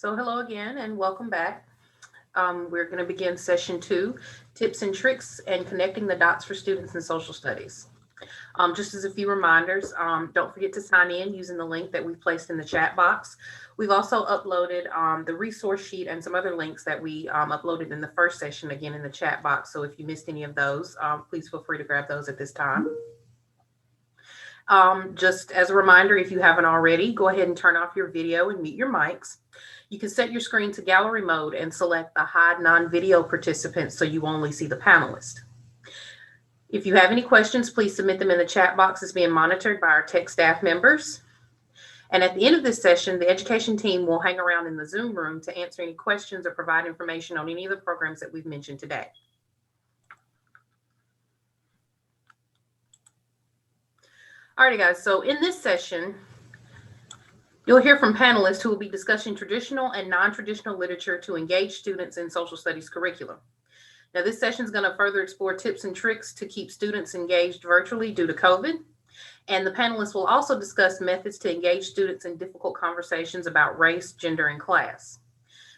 So hello again and welcome back. We're going to begin session two, tips and tricks and connecting the dots for students in social studies. Just as a few reminders, don't forget to sign in using the link that we've placed in the chat box. We've also uploaded the resource sheet and some other links that we uploaded in the first session again in the chat box. So if you missed any of those, please feel free to grab those at this time. Just as a reminder, if you haven't already, go ahead and turn off your video and mute your mics. You can set your screen to gallery mode and select the hide non-video participants so you only see the panelist. If you have any questions, please submit them in the chat box as being monitored by our tech staff members. And at the end of this session, the education team will hang around in the Zoom room to answer any questions or provide information on any of the programs that we've mentioned today. Alrighty guys, so in this session, you'll hear from panelists who will be discussing traditional and non-traditional literature to engage students in social studies curriculum. Now, this session is going to further explore tips and tricks to keep students engaged virtually due to COVID. And the panelists will also discuss methods to engage students in difficult conversations about race, gender, and class.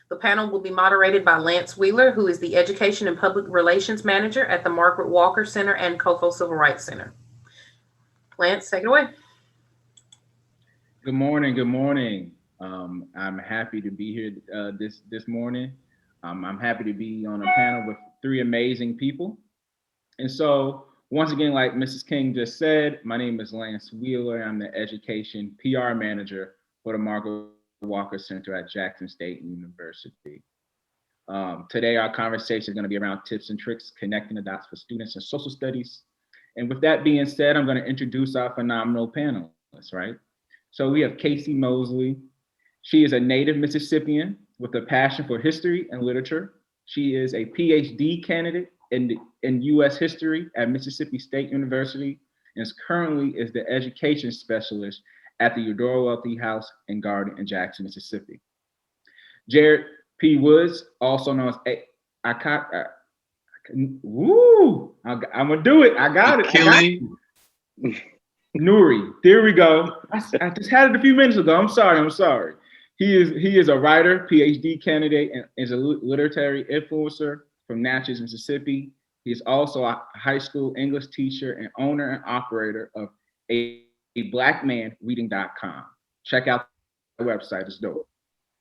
The panel will be moderated by Lance Wheeler, who is the Education and Public Relations Manager at the Margaret Walker Center and COFO Civil Rights Center. Lance, take it away. Good morning. Good morning. I'm happy to be here this morning. I'm happy to be on a panel with three amazing people. And so once again, like Mrs. King just said, my name is Lance Wheeler. I'm the Education PR Manager for the Margaret Walker Center at Jackson State University. Today, our conversation is going to be around tips and tricks connecting the dots for students in social studies. And with that being said, I'm going to introduce our phenomenal panelists, right? So we have Casey Mosley. She is a native Mississippian with a passion for history and literature. She is a PhD candidate in U.S. history at Mississippi State University and currently is the education specialist at the Eudora Welty House and Garden in Jackson, Mississippi. Jared P. Woods, also known as I'm gonna do it. I got it. Nuri, there we go. I just had it a few minutes ago. I'm sorry. He is a writer, PhD candidate, and is a literary influencer from Natchez, Mississippi. He is also a high school English teacher and owner and operator of a blackmanreading.com. Check out the website, it's dope.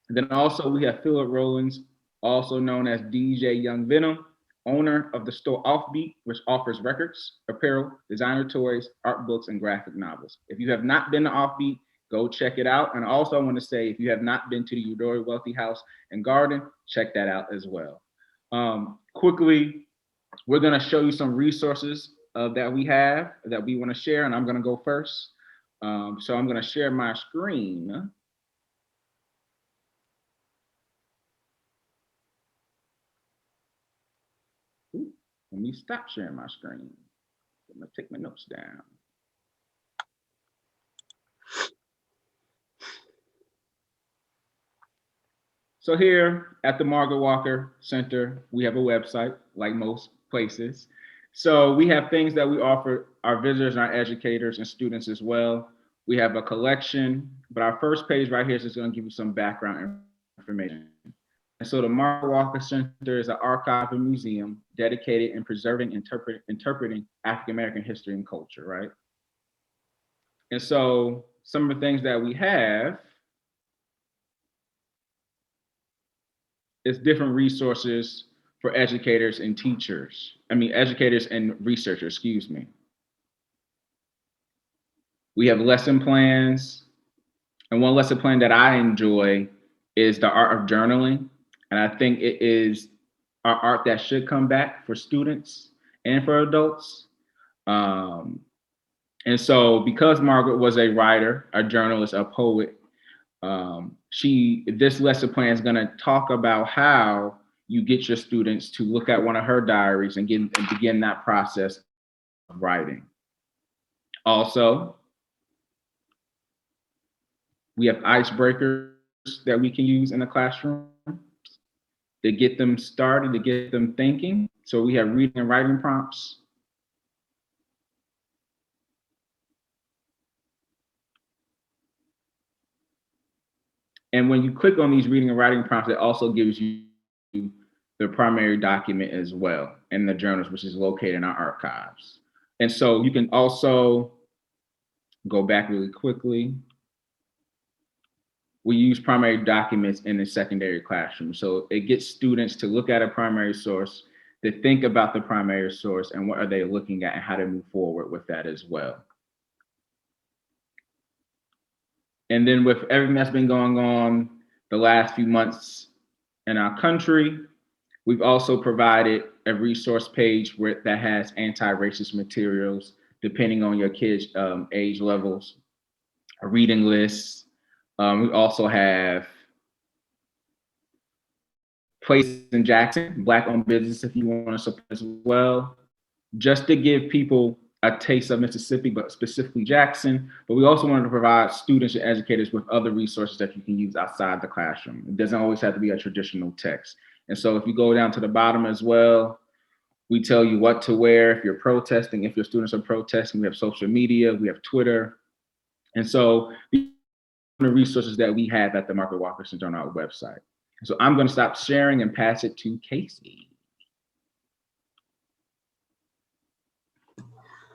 And then also we have Philip Rollins, also known as DJ Young Venom, owner of the store Offbeat, which offers records, apparel, designer toys, art books, and graphic novels. If you have not been to Offbeat, go check it out. And also I want to say, if you have not been to the Eudora Welty House and Garden, check that out as well. Quickly, we're going to show you some resources that we have that we want to share, and I'm going to go first. So I'm going to share my screen. Let me stop sharing my screen. I'm gonna take my notes down. So here at the Margaret Walker Center, we have a website like most places. So we have things that we offer our visitors and our educators and students as well. We have a collection, but our first page right here is just gonna give you some background information. And so the Margaret Walker Center is an archive and museum dedicated in preserving, interpreting African-American history and culture, right? And so some of the things that we have is different resources for educators and educators and researchers, excuse me. We have lesson plans. And one lesson plan that I enjoy is the art of journaling. And I think it is our art that should come back for students and for adults. And so because Margaret was a writer, a journalist, a poet, this lesson plan is gonna talk about how you get your students to look at one of her diaries and begin that process of writing. Also, we have icebreakers that we can use in the classroom to get them started, to get them thinking. So we have reading and writing prompts. And when you click on these reading and writing prompts, it also gives you the primary document as well in the journals, which is located in our archives. And so you can also go back really quickly. We use primary documents in the secondary classroom. So it gets students to look at a primary source, to think about the primary source and what are they looking at and how to move forward with that as well. And then with everything that's been going on the last few months in our country, we've also provided a resource page that has anti-racist materials, depending on your kids' age levels, a reading list. We also have places in Jackson, Black-owned business if you want to support as well, just to give people a taste of Mississippi, but specifically Jackson. But we also wanted to provide students and educators with other resources that you can use outside the classroom. It doesn't always have to be a traditional text. And so if you go down to the bottom as well, we tell you what to wear if you're protesting, if your students are protesting. We have social media, we have Twitter. And so these are the resources that we have at the Margaret Walker Center on our website. So I'm going to stop sharing and pass it to Casey.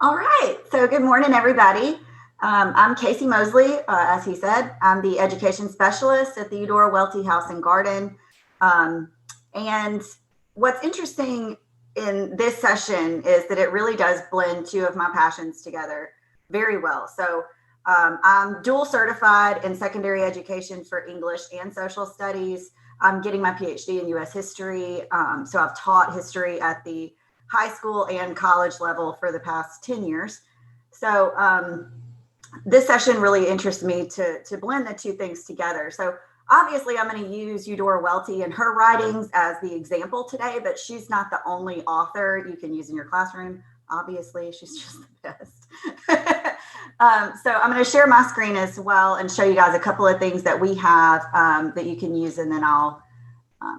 All right, so good morning, everybody. I'm Casey Mosley, as he said. I'm the education specialist at the Eudora Welty House and Garden. And what's interesting in this session is that it really does blend two of my passions together very well. So I'm dual certified in secondary education for English and social studies. I'm getting my PhD in US history. So I've taught history at the high school and college level for the past 10 years. So this session really interests me to blend the two things together. So obviously I'm going to use Eudora Welty and her writings as the example today, but she's not the only author you can use in your classroom. Obviously, she's just the best. So I'm going to share my screen as well and show you guys a couple of things that we have that you can use, and then I'll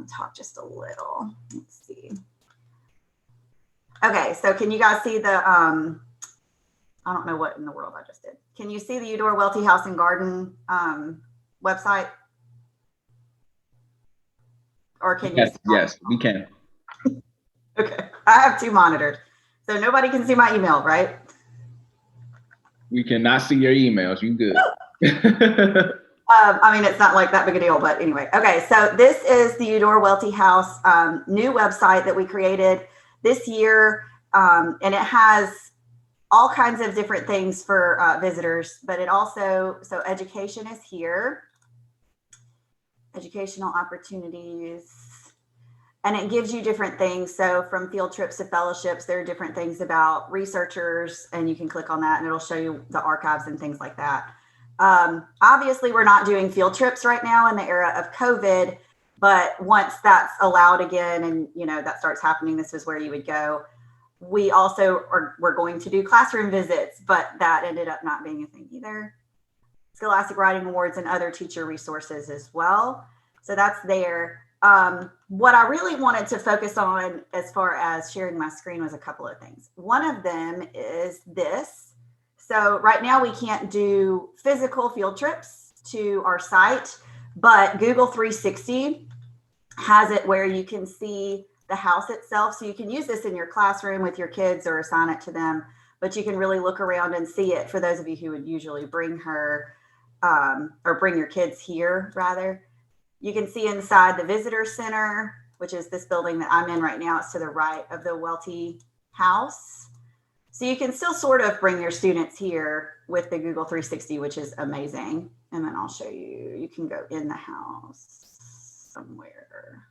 talk just a little. Let's see. Okay, so can you guys see the, I don't know what in the world I just did. Can you see the Eudora Welty House and Garden website? Or can you? Yes, we can. Okay, I have two monitors. So nobody can see my email, right? We cannot see your emails. You good. I mean, it's not like that big a deal, but anyway. Okay, so this is the Eudora Welty House new website that we created this year. And it has all kinds of different things for visitors, but it also, so education is here. Educational opportunities. And it gives you different things. So from field trips to fellowships, there are different things about researchers, and you can click on that and it'll show you the archives and things like that. Obviously, we're not doing field trips right now in the era of COVID, but once that's allowed again and that starts happening, this is where you would go. We also we're going to do classroom visits, but that ended up not being a thing either. Scholastic Writing Awards and other teacher resources as well. So that's there. What I really wanted to focus on as far as sharing my screen was a couple of things. One of them is this. So right now we can't do physical field trips to our site, but Google 360 has it where you can see the house itself. So you can use this in your classroom with your kids or assign it to them, but you can really look around and see it for those of you who would usually bring her or bring your kids here rather. You can see inside the visitor center, which is this building that I'm in right now. It's to the right of the Welty House. So you can still sort of bring your students here with the Google 360, which is amazing. And then I'll show you, you can go in the house somewhere.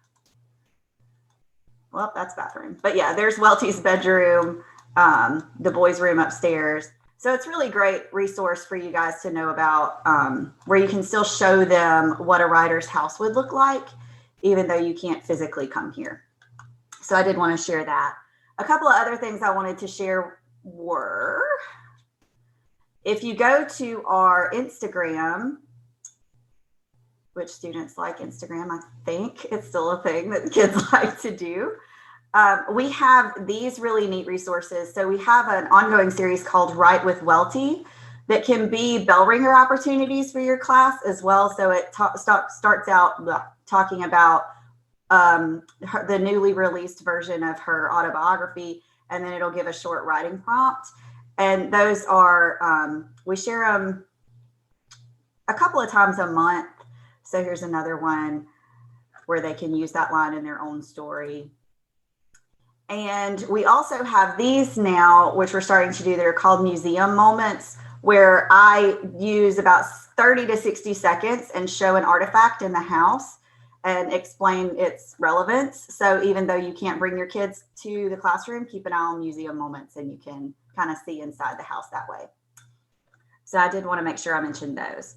Well, that's bathroom. But yeah, there's Welty's bedroom, the boys' room upstairs. So it's really great resource for you guys to know about, where you can still show them what a writer's house would look like, even though you can't physically come here. So I did want to share that. A couple of other things I wanted to share were, if you go to our Instagram, which students like Instagram, I think it's still a thing that kids like to do. We have these really neat resources. So we have an ongoing series called Write with Welty that can be bell ringer opportunities for your class as well. So it starts out talking about the newly released version of her autobiography, and then it'll give a short writing prompt. And those are, we share them a couple of times a month. So here's another one where they can use that line in their own story. And we also have these now, which we're starting to do, that are called museum moments, where I use about 30 to 60 seconds and show an artifact in the house and explain its relevance. So even though you can't bring your kids to the classroom, keep an eye on museum moments and you can kind of see inside the house that way. So I did want to make sure I mentioned those.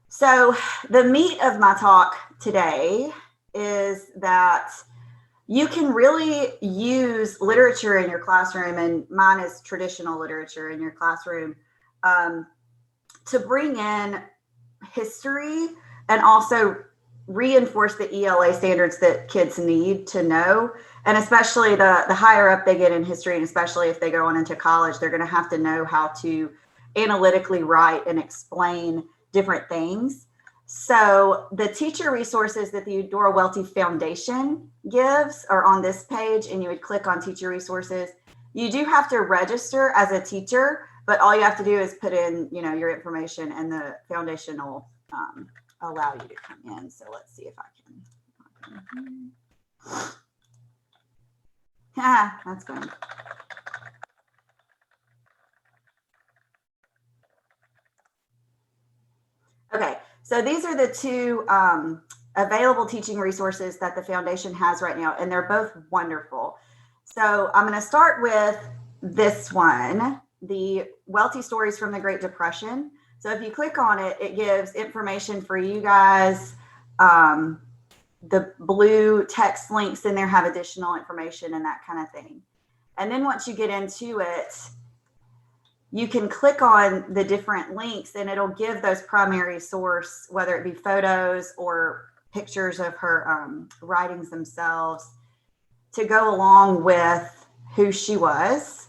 So the meat of my talk today is that you can really use literature in your classroom, and mine is traditional literature in your classroom, to bring in history and also reinforce the ELA standards that kids need to know. And especially the higher up they get in history, and especially if they go on into college, they're going to have to know how to analytically write and explain different things. So the teacher resources that the Eudora Welty Foundation gives are on this page, and you would click on teacher resources. You do have to register as a teacher, but all you have to do is put in, your information, and the foundation will allow you to come in. So let's see if I can. That's good. Okay, so these are the two available teaching resources that the foundation has right now, and they're both wonderful. So I'm going to start with this one, the Welty Stories from the Great Depression. So if you click on it, it gives information for you guys. The blue text links in there have additional information and that kind of thing. And then once you get into it, you can click on the different links and it'll give those primary source, whether it be photos or pictures of her writings themselves, to go along with who she was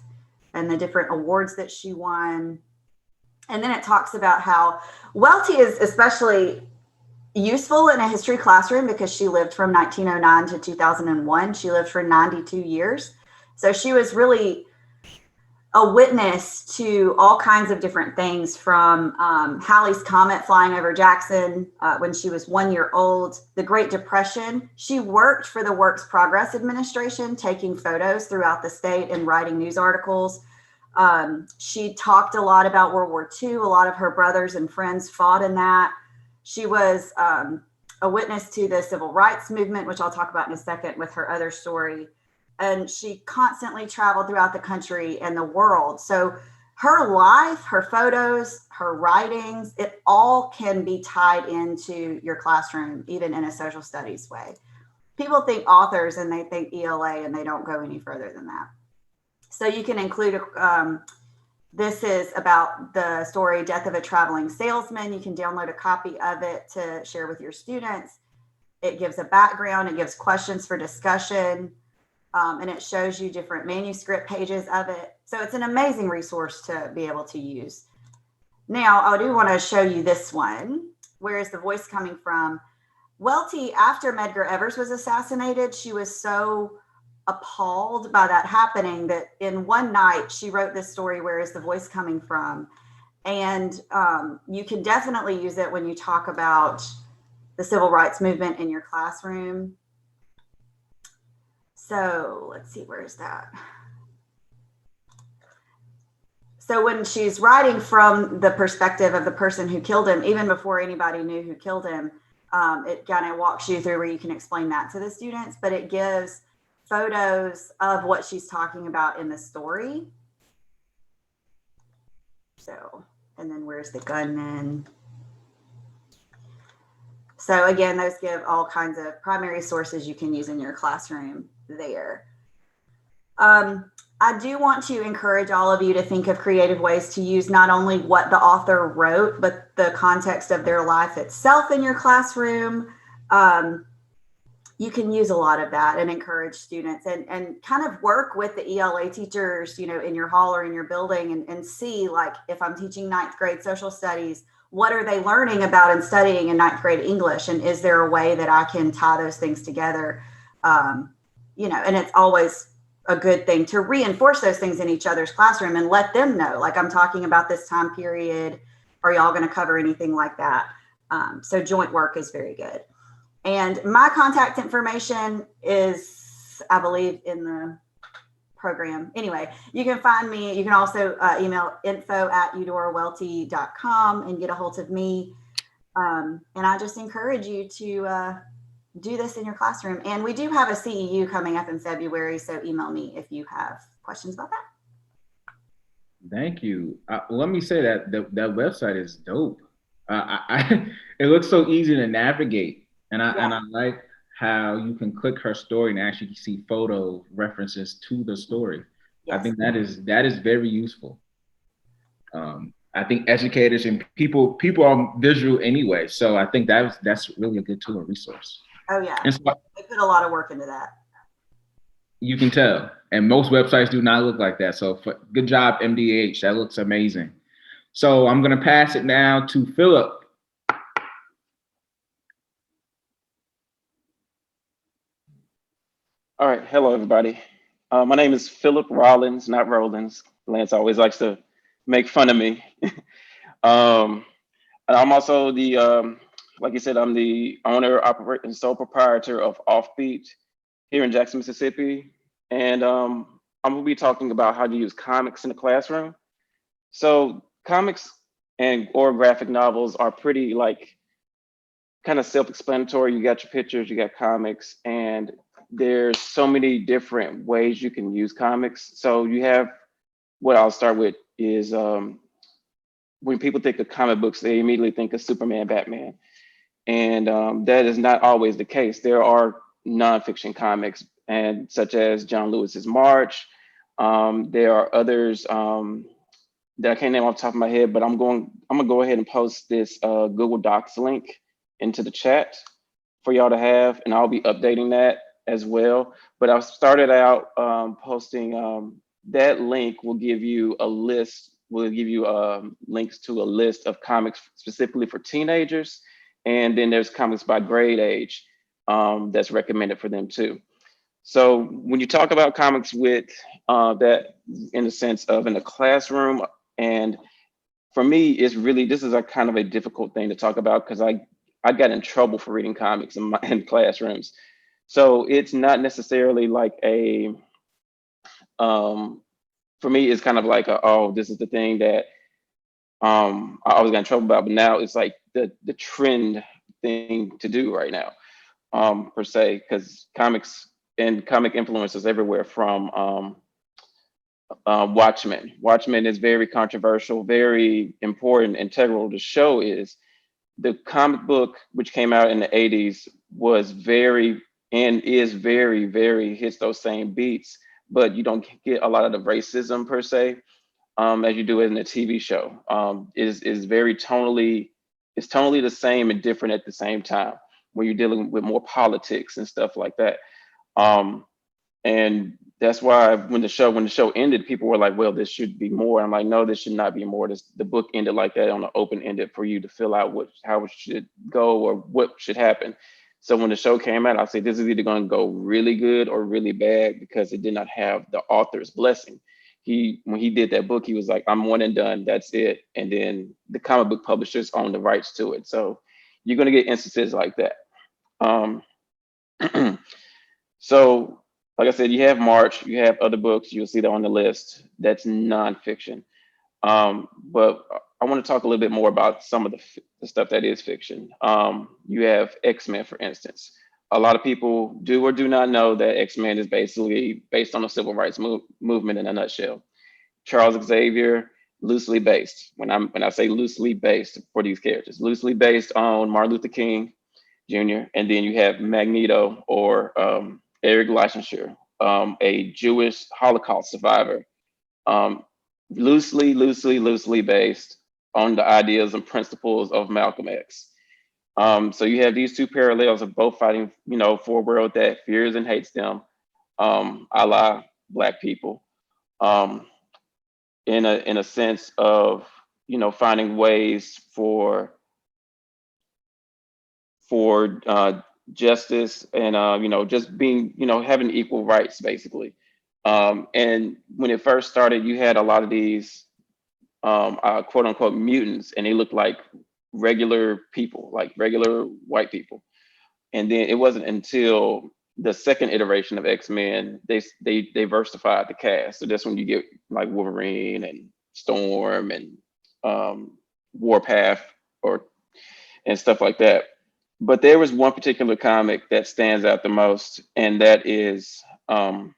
and the different awards that she won. And then it talks about how Welty is especially useful in a history classroom because she lived from 1909 to 2001. She lived for 92 years. So she was really a witness to all kinds of different things, from Halley's Comet flying over Jackson when she was 1 year old, the Great Depression. She worked for the Works Progress Administration, taking photos throughout the state and writing news articles. She talked a lot about World War II. A lot of her brothers and friends fought in that. She was a witness to the civil rights movement, which I'll talk about in a second with her other story. And she constantly traveled throughout the country and the world. So her life, her photos, her writings, it all can be tied into your classroom, even in a social studies way. People think authors and they think ELA and they don't go any further than that. So you can include, this is about the story, Death of a Traveling Salesman. You can download a copy of it to share with your students. It gives a background, it gives questions for discussion. And it shows you different manuscript pages of it. So it's an amazing resource to be able to use. Now, I do want to show you this one. Where is the voice coming from? Welty, after Medgar Evers was assassinated, she was so appalled by that happening that in one night she wrote this story, Where is the Voice Coming From? And you can definitely use it when you talk about the civil rights movement in your classroom. So let's see, where is that? So when she's writing from the perspective of the person who killed him, even before anybody knew who killed him, it kind of walks you through where you can explain that to the students, but it gives photos of what she's talking about in the story. So, and then where's the gunman? So again, those give all kinds of primary sources you can use in your classroom there. I do want to encourage all of you to think of creative ways to use not only what the author wrote, but the context of their life itself in your classroom. you can use a lot of that and encourage students and kind of work with the ELA teachers, you know, in your hall or in your building and see, like, if I'm teaching ninth grade social studies, what are they learning about and studying in ninth grade English? And is there a way that I can tie those things together? You know, and it's always a good thing to reinforce those things in each other's classroom and let them know, like, I'm talking about this time period. Are y'all going to cover anything like that? So joint work is very good. And my contact information is, I believe, in the program. Anyway, you can find me. You can also email info@eudorawelty.com and get a hold of me. And I just encourage you to do this in your classroom. And we do have a CEU coming up in February, so email me if you have questions about that. Thank you. Let me say that that website is dope. It looks so easy to navigate, and I like how you can click her story and actually see photo references to the story. Yes. I think that is very useful. I think educators and people are visual anyway, so I think that's really a good tool and resource. Oh yeah, and so, they put a lot of work into that. You can tell, and most websites do not look like that. So good job, MDH. That looks amazing. So I'm gonna pass it now to Philip. All right, hello everybody. My name is Philip Rollins, not Rollins. Lance always likes to make fun of me. And I'm also the, like you said, I'm the owner, operator, and sole proprietor of Offbeat here in Jackson, Mississippi. And I'm gonna be talking about how to use comics in the classroom. So comics or graphic novels are pretty kind of self-explanatory. You got your pictures, you got comics, and there's so many different ways you can use comics. So you have, what I'll start with is when people think of comic books, they immediately think of Superman, Batman. And that is not always the case. There are nonfiction comics, and such as John Lewis's March. There are others that I can't name off the top of my head, but I'm gonna go ahead and post this Google Docs link into the chat for y'all to have, and I'll be updating that as well. But I've started out posting that link will give you a list, links to a list of comics specifically for teenagers. And then there's comics by grade age that's recommended for them too. So when you talk about comics with that in the sense of in the classroom, and for me, it's really, this is a kind of a difficult thing to talk about because I got in trouble for reading comics in classrooms. So it's not necessarily like a, for me, it's kind of like, oh, this is the thing that I always got in trouble about, but now it's like the trend thing to do right now, per se, because comics and comic influencers everywhere from Watchmen. Watchmen is very controversial, very important, integral to the show. Is the comic book, which came out in the 80s, was very and is very, very hits those same beats, but you don't get a lot of the racism per se as you do in a TV show. Is very tonally, it's tonally the same and different at the same time when you're dealing with more politics and stuff like that. And that's why when the show ended, people were like, well, this should be more. I'm like, no, this should not be more. The book ended like that, on an open ended for you to fill out how it should go or what should happen. So when the show came out, I said, this is either going to go really good or really bad because it did not have the author's blessing. When he did that book, he was like, I'm one and done, that's it. And then the comic book publishers own the rights to it. So you're going to get instances like that. So like I said, you have March, you have other books, you'll see that on the list. That's nonfiction. But I want to talk a little bit more about some of the stuff that is fiction. You have X-Men, for instance. A lot of people do or do not know that X-Men is basically based on the civil rights movement in a nutshell. Charles Xavier, loosely based. When I say loosely based for these characters, loosely based on Martin Luther King Jr. And then you have Magneto, or Eric Leichenschere, a Jewish Holocaust survivor, loosely based on the ideas and principles of Malcolm X. So you have these two parallels of both fighting, for a world that fears and hates them, a la Black people, um, in a sense of, finding ways for justice and, just being, having equal rights basically. And when it first started, you had a lot of these quote unquote mutants, and they looked like regular people, like regular white people. And then it wasn't until the second iteration of X-Men they diversified the cast. So that's when you get like Wolverine and Storm and Warpath or and stuff like that. But there was one particular comic that stands out the most, and that is a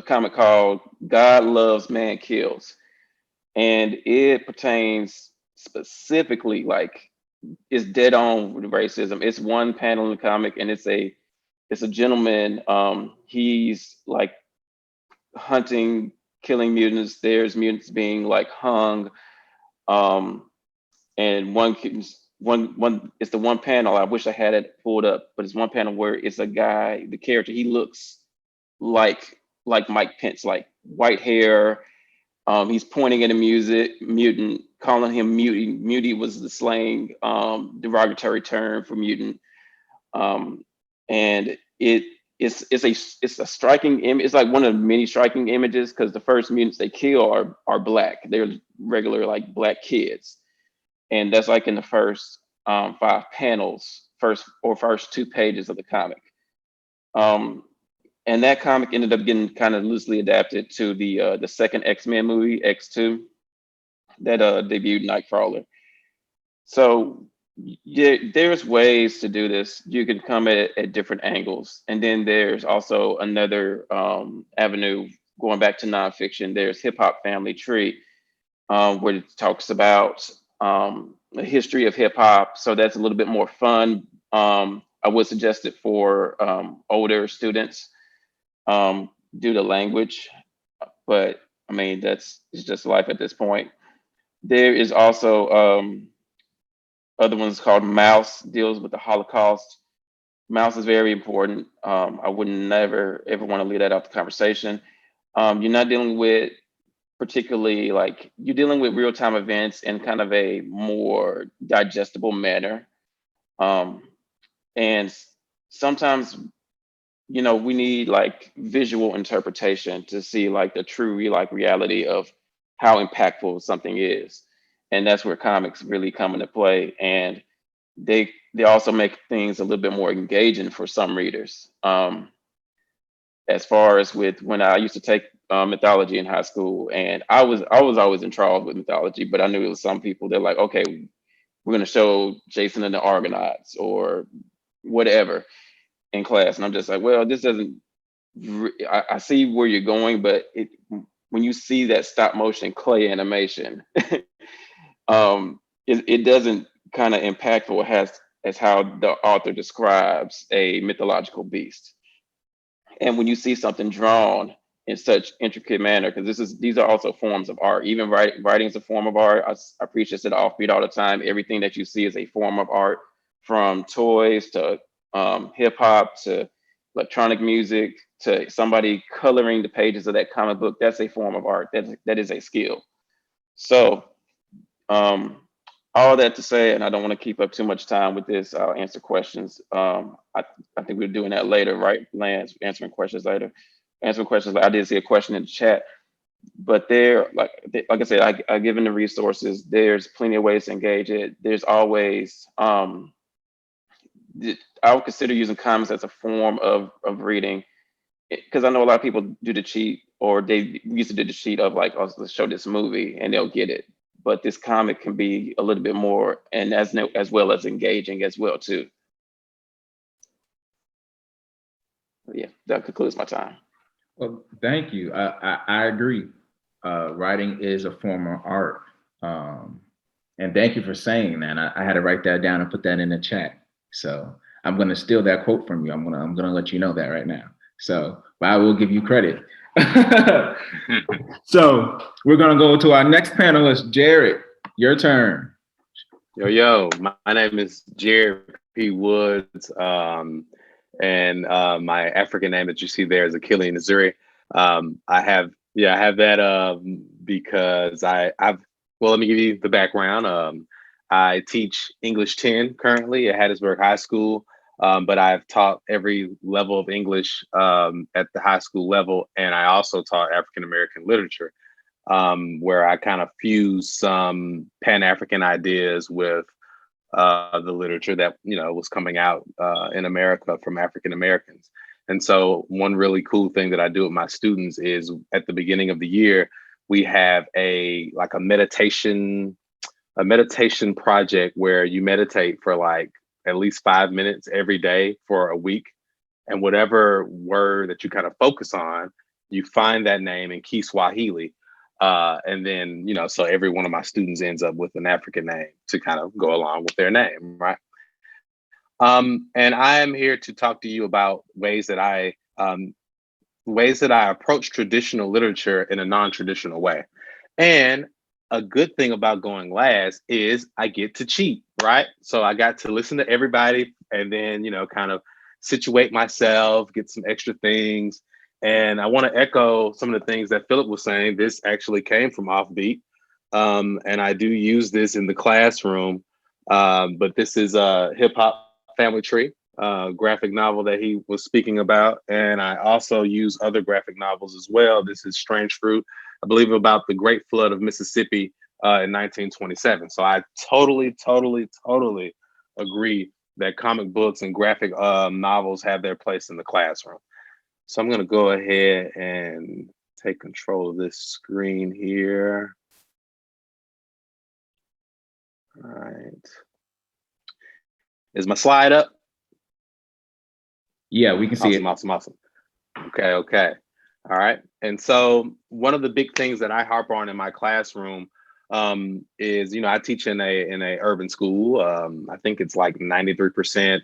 comic called God Loves, Man Kills. And it pertains specifically, like, it's dead on with racism. It's one panel in the comic, and it's a gentleman. He's like hunting, killing mutants. There's mutants being like hung. And one it's the one panel. I wish I had it pulled up, but it's one panel where it's a guy, the character, he looks like Mike Pence, like white hair. He's pointing at a mutant, calling him mutie. Mutie was the slang derogatory term for mutant. And it's a striking image. It's like one of the many striking images because the first mutants they kill are Black. They're regular like Black kids, and that's like in the first 5 panels, first 2 pages of the comic. And that comic ended up getting kind of loosely adapted to the second X-Men movie, X2, that debuted Nightcrawler. So yeah, there's ways to do this. You can come at different angles. And then there's also another avenue going back to nonfiction. There's Hip Hop Family Tree, where it talks about the history of hip hop. So that's a little bit more fun. I would suggest it for older students due to language, but I mean, it's just life at this point. There is also other ones called Mouse, deals with the Holocaust. Mouse is very important. I would never ever want to leave that out the conversation. You're not dealing with particularly like you're dealing with real time events in kind of a more digestible manner. And sometimes, we need like visual interpretation to see like the true reality of how impactful something is. And that's where comics really come into play. And they also make things a little bit more engaging for some readers. As far as with when I used to take mythology in high school, and I was always enthralled with mythology, but I knew it was some people they're like, okay, we're gonna show Jason and the Argonauts or whatever in class, and I'm just like, well, this doesn't. I see where you're going, but when you see that stop motion clay animation, it doesn't kind of impactful as how the author describes a mythological beast. And when you see something drawn in such intricate manner, because these are also forms of art. Even writing is a form of art. I preach this at Offbeat all the time. Everything that you see is a form of art, from toys to hip hop to electronic music to somebody coloring the pages of that comic book. That's a form of art. That is a skill. So all that to say, and I don't want to keep up too much time with this. I'll answer questions. I think we're doing that later, right, Lance? Answering questions later. Answering questions. I did see a question in the chat, but like I said, I given the resources. There's plenty of ways to engage it. There's always I would consider using comics as a form of reading, because I know a lot of people do the cheat, or they used to do the cheat of like, oh, let's show this movie and they'll get it. But this comic can be a little bit more, and as well as engaging as well too. Yeah, that concludes my time. Well, thank you. I agree. Writing is a form of art. And thank you for saying that. I had to write that down and put that in the chat. So I'm going to steal that quote from you. I'm going to let you know that right now. So, but I will give you credit. So we're going to go to our next panelist, Jared. Your turn. My name is Jared P. Woods, and my African name that you see there is Achille Nazuri. I have that because well, let me give you the background. I teach English 10 currently at Hattiesburg High School, but I've taught every level of English at the high school level, and I also taught African American literature, where I kind of fuse some Pan African ideas with the literature that was coming out in America from African Americans. And so, one really cool thing that I do with my students is at the beginning of the year, we have a meditation project where you meditate for like at least 5 minutes every day for a week, and whatever word that you kind of focus on, you find that name in Kiswahili. And then, so every one of my students ends up with an African name to kind of go along with their name, right? And I am here to talk to you about ways that I approach traditional literature in a non-traditional way. And a good thing about going last is I get to cheat, right? So I got to listen to everybody and then, kind of situate myself, get some extra things. And I want to echo some of the things that Philip was saying. This actually came from Offbeat. And I do use this in the classroom. But this is a hip hop family tree graphic novel that he was speaking about. And I also use other graphic novels as well. This is Strange Fruit, I believe, about the Great Flood of Mississippi in 1927. So I totally agree that comic books and graphic novels have their place in the classroom. So I'm going to go ahead and take control of this screen here. All right. Is my slide up? Yeah, we can see it. Awesome. Okay. All right. And so one of the big things that I harp on in my classroom is, I teach in a urban school. I think it's like 93%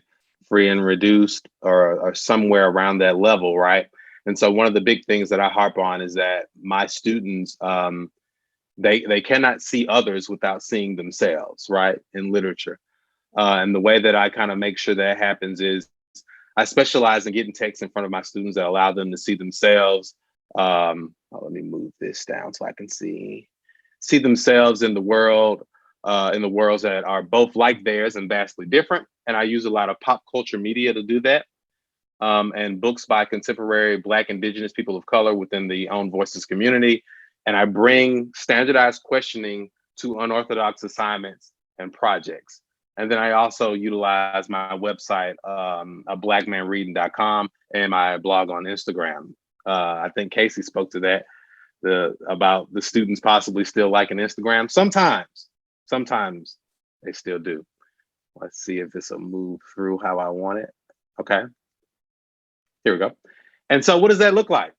free and reduced or somewhere around that level, right? And so one of the big things that I harp on is that my students, they cannot see others without seeing themselves, right, in literature. And the way that I kind of make sure that happens is I specialize in getting texts in front of my students that allow them to see themselves. Let me move this down so I can see themselves in the world, in the worlds that are both like theirs and vastly different. And I use a lot of pop culture media to do that. And books by contemporary Black, Indigenous, people of color within the Own Voices community. And I bring standardized questioning to unorthodox assignments and projects. And then I also utilize my website, blackmanreading.com, and my blog on Instagram. I think Casey spoke to that, about the students possibly still liking Instagram. Sometimes they still do. Let's see if this will move through how I want it. Okay, here we go. And so what does that look like?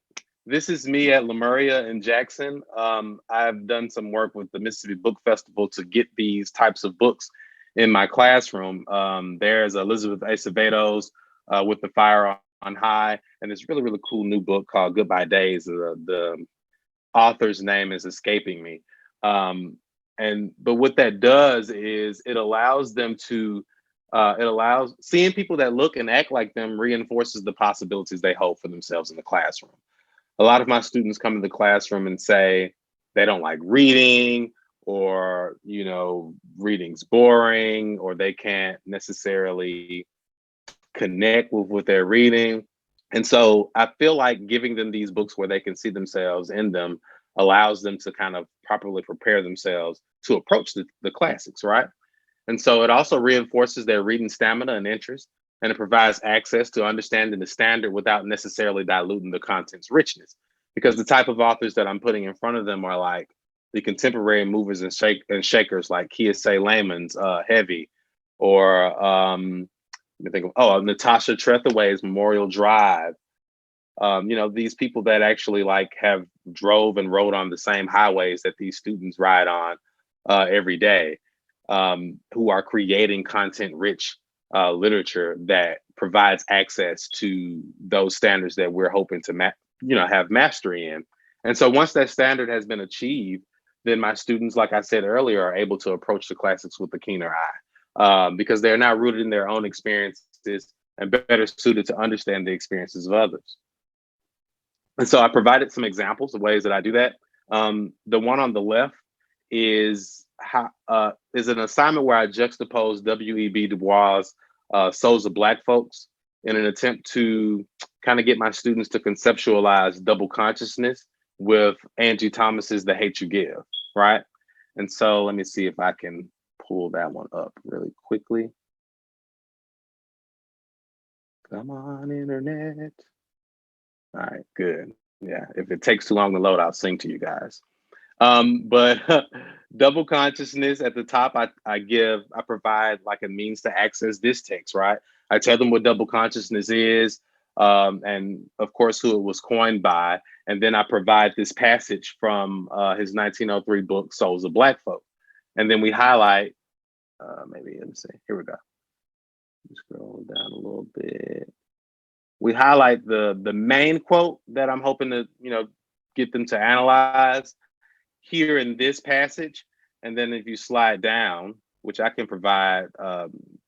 This is me at Lemuria in Jackson. I've done some work with the Mississippi Book Festival to get these types of books in my classroom. There's Elizabeth Acevedo's With the Fire on High, and this really, really cool new book called Goodbye Days. The author's name is escaping me. But what that does is it allows them to, seeing people that look and act like them reinforces the possibilities they hold for themselves in the classroom. A lot of my students come to the classroom and say they don't like reading, or reading's boring, or they can't necessarily connect with what they're reading. And so I feel like giving them these books where they can see themselves in them allows them to kind of properly prepare themselves to approach the classics, right? And so it also reinforces their reading stamina and interest, and it provides access to understanding the standard without necessarily diluting the content's richness. Because the type of authors that I'm putting in front of them are like the contemporary movers and shakers, like Kiese Layman's Heavy, or let me think of Natasha Trethewey's Memorial Drive. These people that actually have drove and rode on the same highways that these students ride on every day, who are creating content-rich literature that provides access to those standards that we're hoping to have mastery in. And so once that standard has been achieved, then my students, like I said earlier, are able to approach the classics with a keener eye, because they're now rooted in their own experiences and better suited to understand the experiences of others. And so I provided some examples of ways that I do that. The one on the left is an assignment where I juxtapose W.E.B. Du Bois' Souls of Black Folks in an attempt to kind of get my students to conceptualize double consciousness with Angie Thomas's The Hate U Give, right? And so let me see if I can pull that one up really quickly. Come on, internet. All right, good. Yeah, if it takes too long to load, I'll sing to you guys. But double consciousness at the top, I provide like a means to access this text, right? I tell them what double consciousness is, and of course who it was coined by, and then I provide this passage from his 1903 book, Souls of Black Folk, and then we highlight. Maybe let me see. Here we go. Scroll down a little bit. We highlight the main quote that I'm hoping to get them to analyze here in this passage, and then if you slide down, which I can provide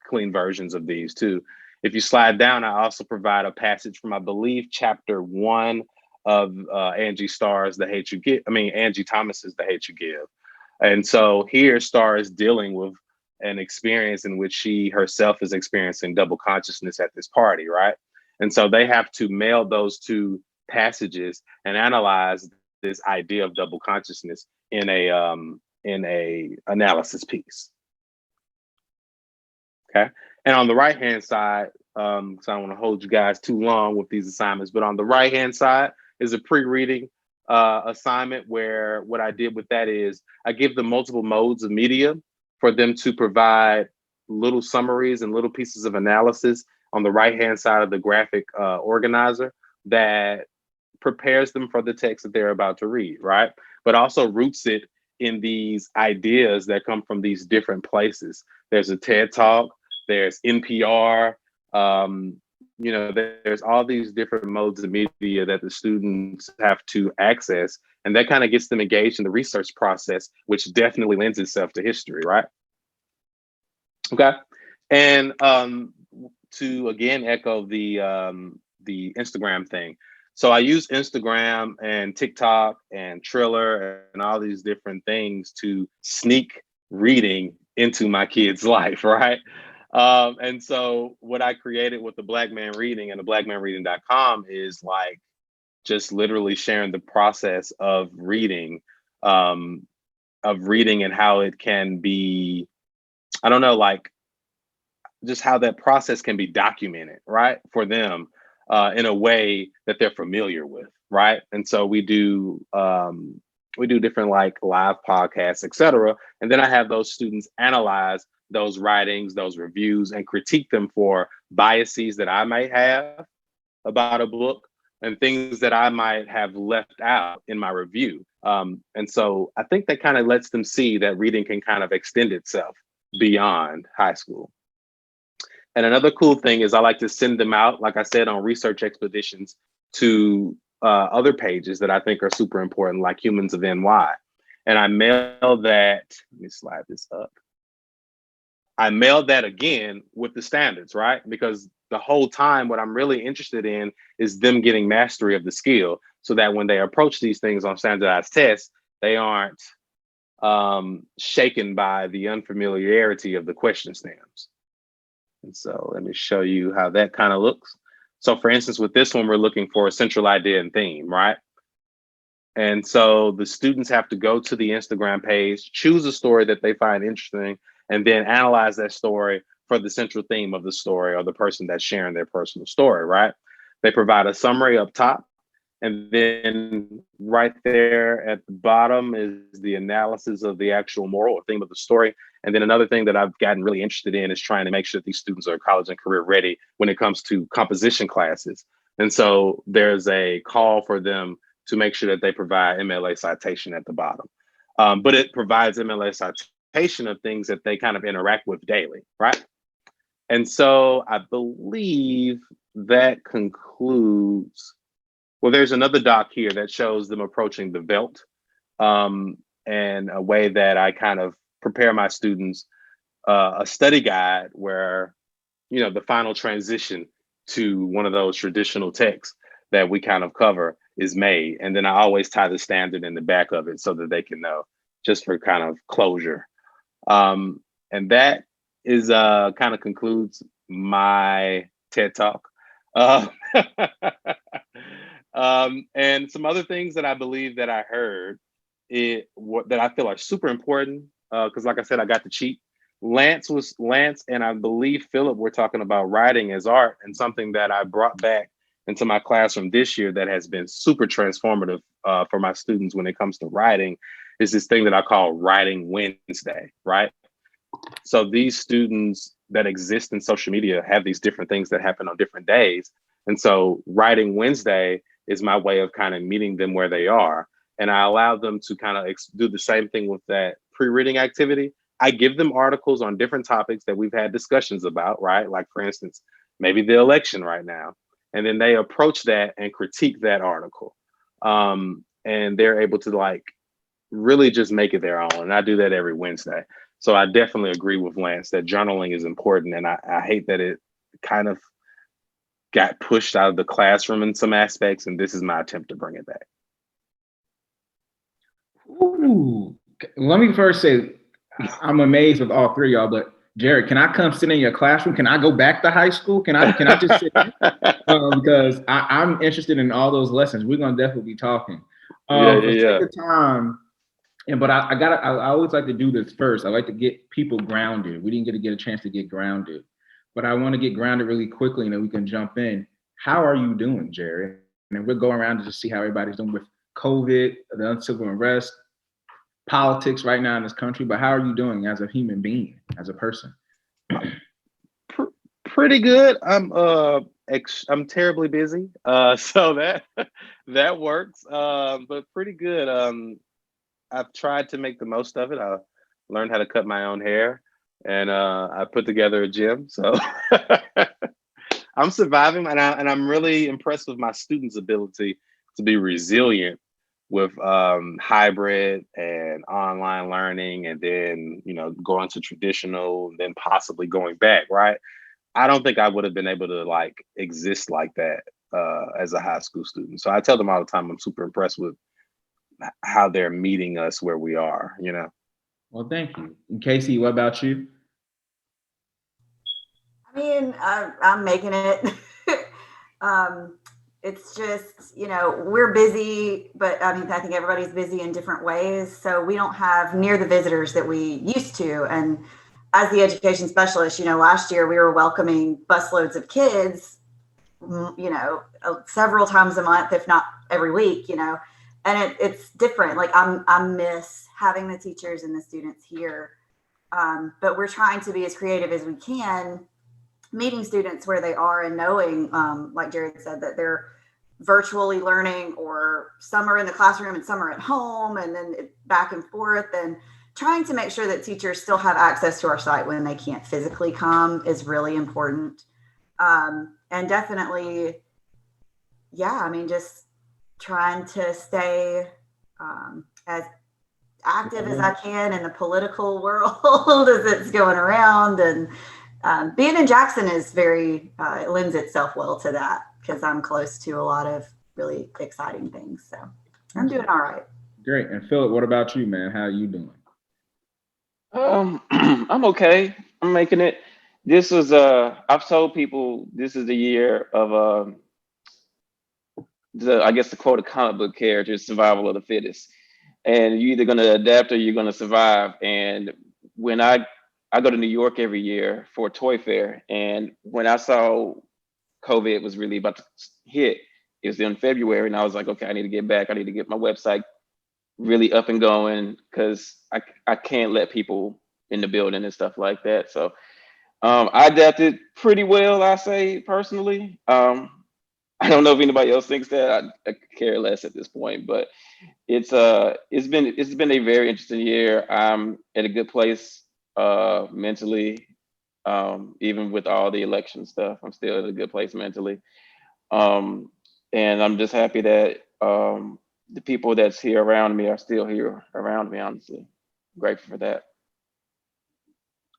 clean versions of these too. If you slide down, I also provide a passage from, I believe, chapter 1 of Angie Thomas's The Hate U Give. And so here Starr is dealing with an experience in which she herself is experiencing double consciousness at this party, right? And so they have to mail those two passages and analyze this idea of double consciousness in a analysis piece. Okay, and on the right hand side, so I don't want to hold you guys too long with these assignments, but on the right hand side is a pre-reading assignment where what I did with that is I give them multiple modes of media for them to provide little summaries and little pieces of analysis on the right-hand side of the graphic organizer that prepares them for the text that they're about to read, right? But also roots it in these ideas that come from these different places. There's a TED Talk, there's NPR, there's all these different modes of media that the students have to access, and that kind of gets them engaged in the research process, which definitely lends itself to history, right? Okay, and to again echo the Instagram thing. So I use Instagram and TikTok and Triller and all these different things to sneak reading into my kids' life, right? And so what I created with the Black Man Reading and the blackmanreading.com is like just literally sharing the process of reading and how it can be, I don't know, like just how that process can be documented, right, for them in a way that they're familiar with, right? And so we do different like live podcasts, etc. And then I have those students analyze those writings, those reviews, and critique them for biases that I might have about a book and things that I might have left out in my review. And so I think that kind of lets them see that reading can kind of extend itself beyond high school. And another cool thing is I like to send them out, like I said, on research expeditions to other pages that I think are super important, like Humans of NY. And I mail that, let me slide this up. I mailed that again with the standards, right? Because the whole time, what I'm really interested in is them getting mastery of the skill so that when they approach these things on standardized tests, they aren't shaken by the unfamiliarity of the question stems. And so let me show you how that kind of looks. So for instance, with this one, we're looking for a central idea and theme, right? And so the students have to go to the Instagram page, choose a story that they find interesting, and then analyze that story for the central theme of the story or the person that's sharing their personal story, right? They provide a summary up top, and then right there at the bottom is the analysis of the actual moral or theme of the story. And then another thing that I've gotten really interested in is trying to make sure that these students are college and career ready when it comes to composition classes. And so there's a call for them to make sure that they provide MLA citation at the bottom. But it provides MLA citation of things that they kind of interact with daily, right? And so I believe that concludes. Well, there's another doc here that shows them approaching the Velt. and a way that I kind of prepare my students, a study guide where, the final transition to one of those traditional texts that we kind of cover is made. And then I always tie the standard in the back of it so that they can know, just for kind of closure. And that is kind of concludes my TED Talk. And some other things that I believe that I heard that I feel are super important, because like I said, I got to cheat. Lance and I believe Philip were talking about writing as art, and something that I brought back into my classroom this year that has been super transformative for my students when it comes to writing is this thing that I call Writing Wednesday, right? So these students that exist in social media have these different things that happen on different days. And so Writing Wednesday is my way of kind of meeting them where they are. And I allow them to kind of do the same thing with that pre-reading activity. I give them articles on different topics that we've had discussions about, right? Like, for instance, maybe the election right now. And then they approach that and critique that article. And they're able to like really just make it their own. And I do that every Wednesday. So I definitely agree with Lance that journaling is important. And I hate that it kind of got pushed out of the classroom in some aspects. And this is my attempt to bring it back. Ooh, let me first say, I'm amazed with all three of y'all, but Jared, can I come sit in your classroom? Can I go back to high school? Can I just sit because I'm interested in all those lessons. We're gonna definitely be talking. For sake of time, but I always like to do this first. I like to get people grounded. We didn't get a chance to get grounded, but I want to get grounded really quickly, and then we can jump in. How are you doing, Jared? And then we'll go around to just see how everybody's doing with COVID, the civil unrest, politics right now in this country. But how are you doing as a human being, as a person? Pretty good. I'm terribly busy, so that works. But pretty good. I've tried to make the most of it. I learned how to cut my own hair, and I put together a gym. So I'm surviving, and I'm really impressed with my students' ability to be resilient with hybrid and online learning, and then going to traditional, and then possibly going back. Right? I don't think I would have been able to like exist like that as a high school student. So I tell them all the time I'm super impressed with how they're meeting us where we are. Well, thank you. And Casey, what about you? I mean, I'm making it. It's just, we're busy, but I mean, I think everybody's busy in different ways. So we don't have near the visitors that we used to. And as the education specialist, last year we were welcoming busloads of kids, several times a month, if not every week, and it's different. Like I miss having the teachers and the students here. But we're trying to be as creative as we can, meeting students where they are and knowing, like Jared said, that they're virtually learning, or some are in the classroom and some are at home, and then back and forth, and trying to make sure that teachers still have access to our site when they can't physically come is really important. And definitely, just trying to stay as active as I can in the political world as it's going around. And being in Jackson is very, it lends itself well to that, because I'm close to a lot of really exciting things. So I'm doing all right. Great. And Philip, what about you, man? How are you doing? I'm okay. I'm making it. This was I've told people this is the year of the quote a comic book character, survival of the fittest. And you're either gonna adapt or you're gonna survive. And when I go to New York every year for a toy fair, and when I saw COVID was really about to hit, it was in February, and I was like, okay, I need to get back. I need to get my website really up and going, because I can't let people in the building and stuff like that. So I adapted pretty well, I say personally. I don't know if anybody else thinks that. I care less at this point, but it's been a very interesting year. I'm at a good place mentally, even with all the election stuff. I'm still at a good place mentally, and I'm just happy that the people that's here around me are still here around me, honestly. Grateful for that.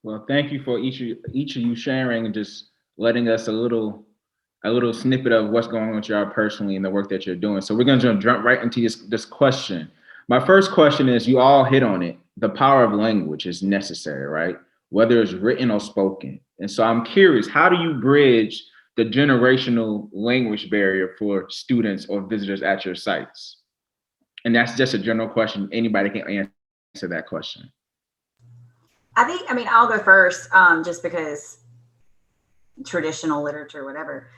Well, thank you for each of you sharing and just letting us a little snippet of what's going on with y'all personally and the work that you're doing. So we're gonna jump right into this question. My first question is, you all hit on it. The power of language is necessary, right? Whether it's written or spoken. And so I'm curious, how do you bridge the generational language barrier for students or visitors at your sites? And that's just a general question. Anybody can answer that question. I mean, I'll go first, just because traditional literature, whatever.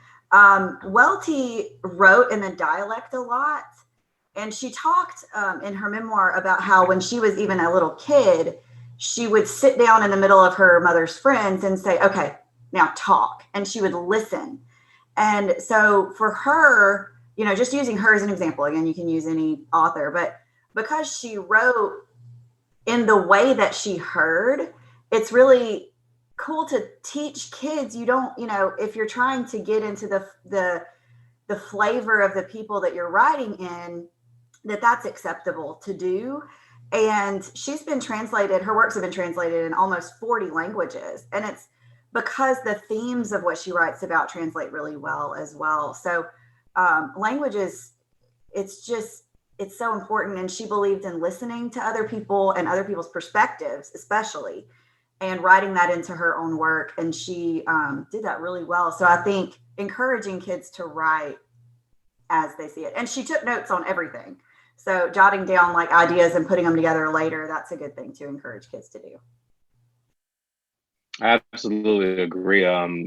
Welty wrote in the dialect a lot. And she talked in her memoir about how when she was even a little kid, she would sit down in the middle of her mother's friends and say, okay, now talk. And she would listen. And so for her, you know, just using her as an example, again, you can use any author, but because she wrote in the way that she heard, it's really cool to teach kids. You don't, you know, if you're trying to get into the flavor of the people that you're writing in, that's acceptable to do. And she's been translated, her works have been translated in almost 40 languages. And it's because the themes of what she writes about translate really well as well. So languages, it's so important. And she believed in listening to other people and other people's perspectives, especially, and writing that into her own work. And she did that really well. So I think encouraging kids to write as they see it. And she took notes on everything. So jotting down like ideas and putting them together later, that's a good thing to encourage kids to do. I absolutely agree.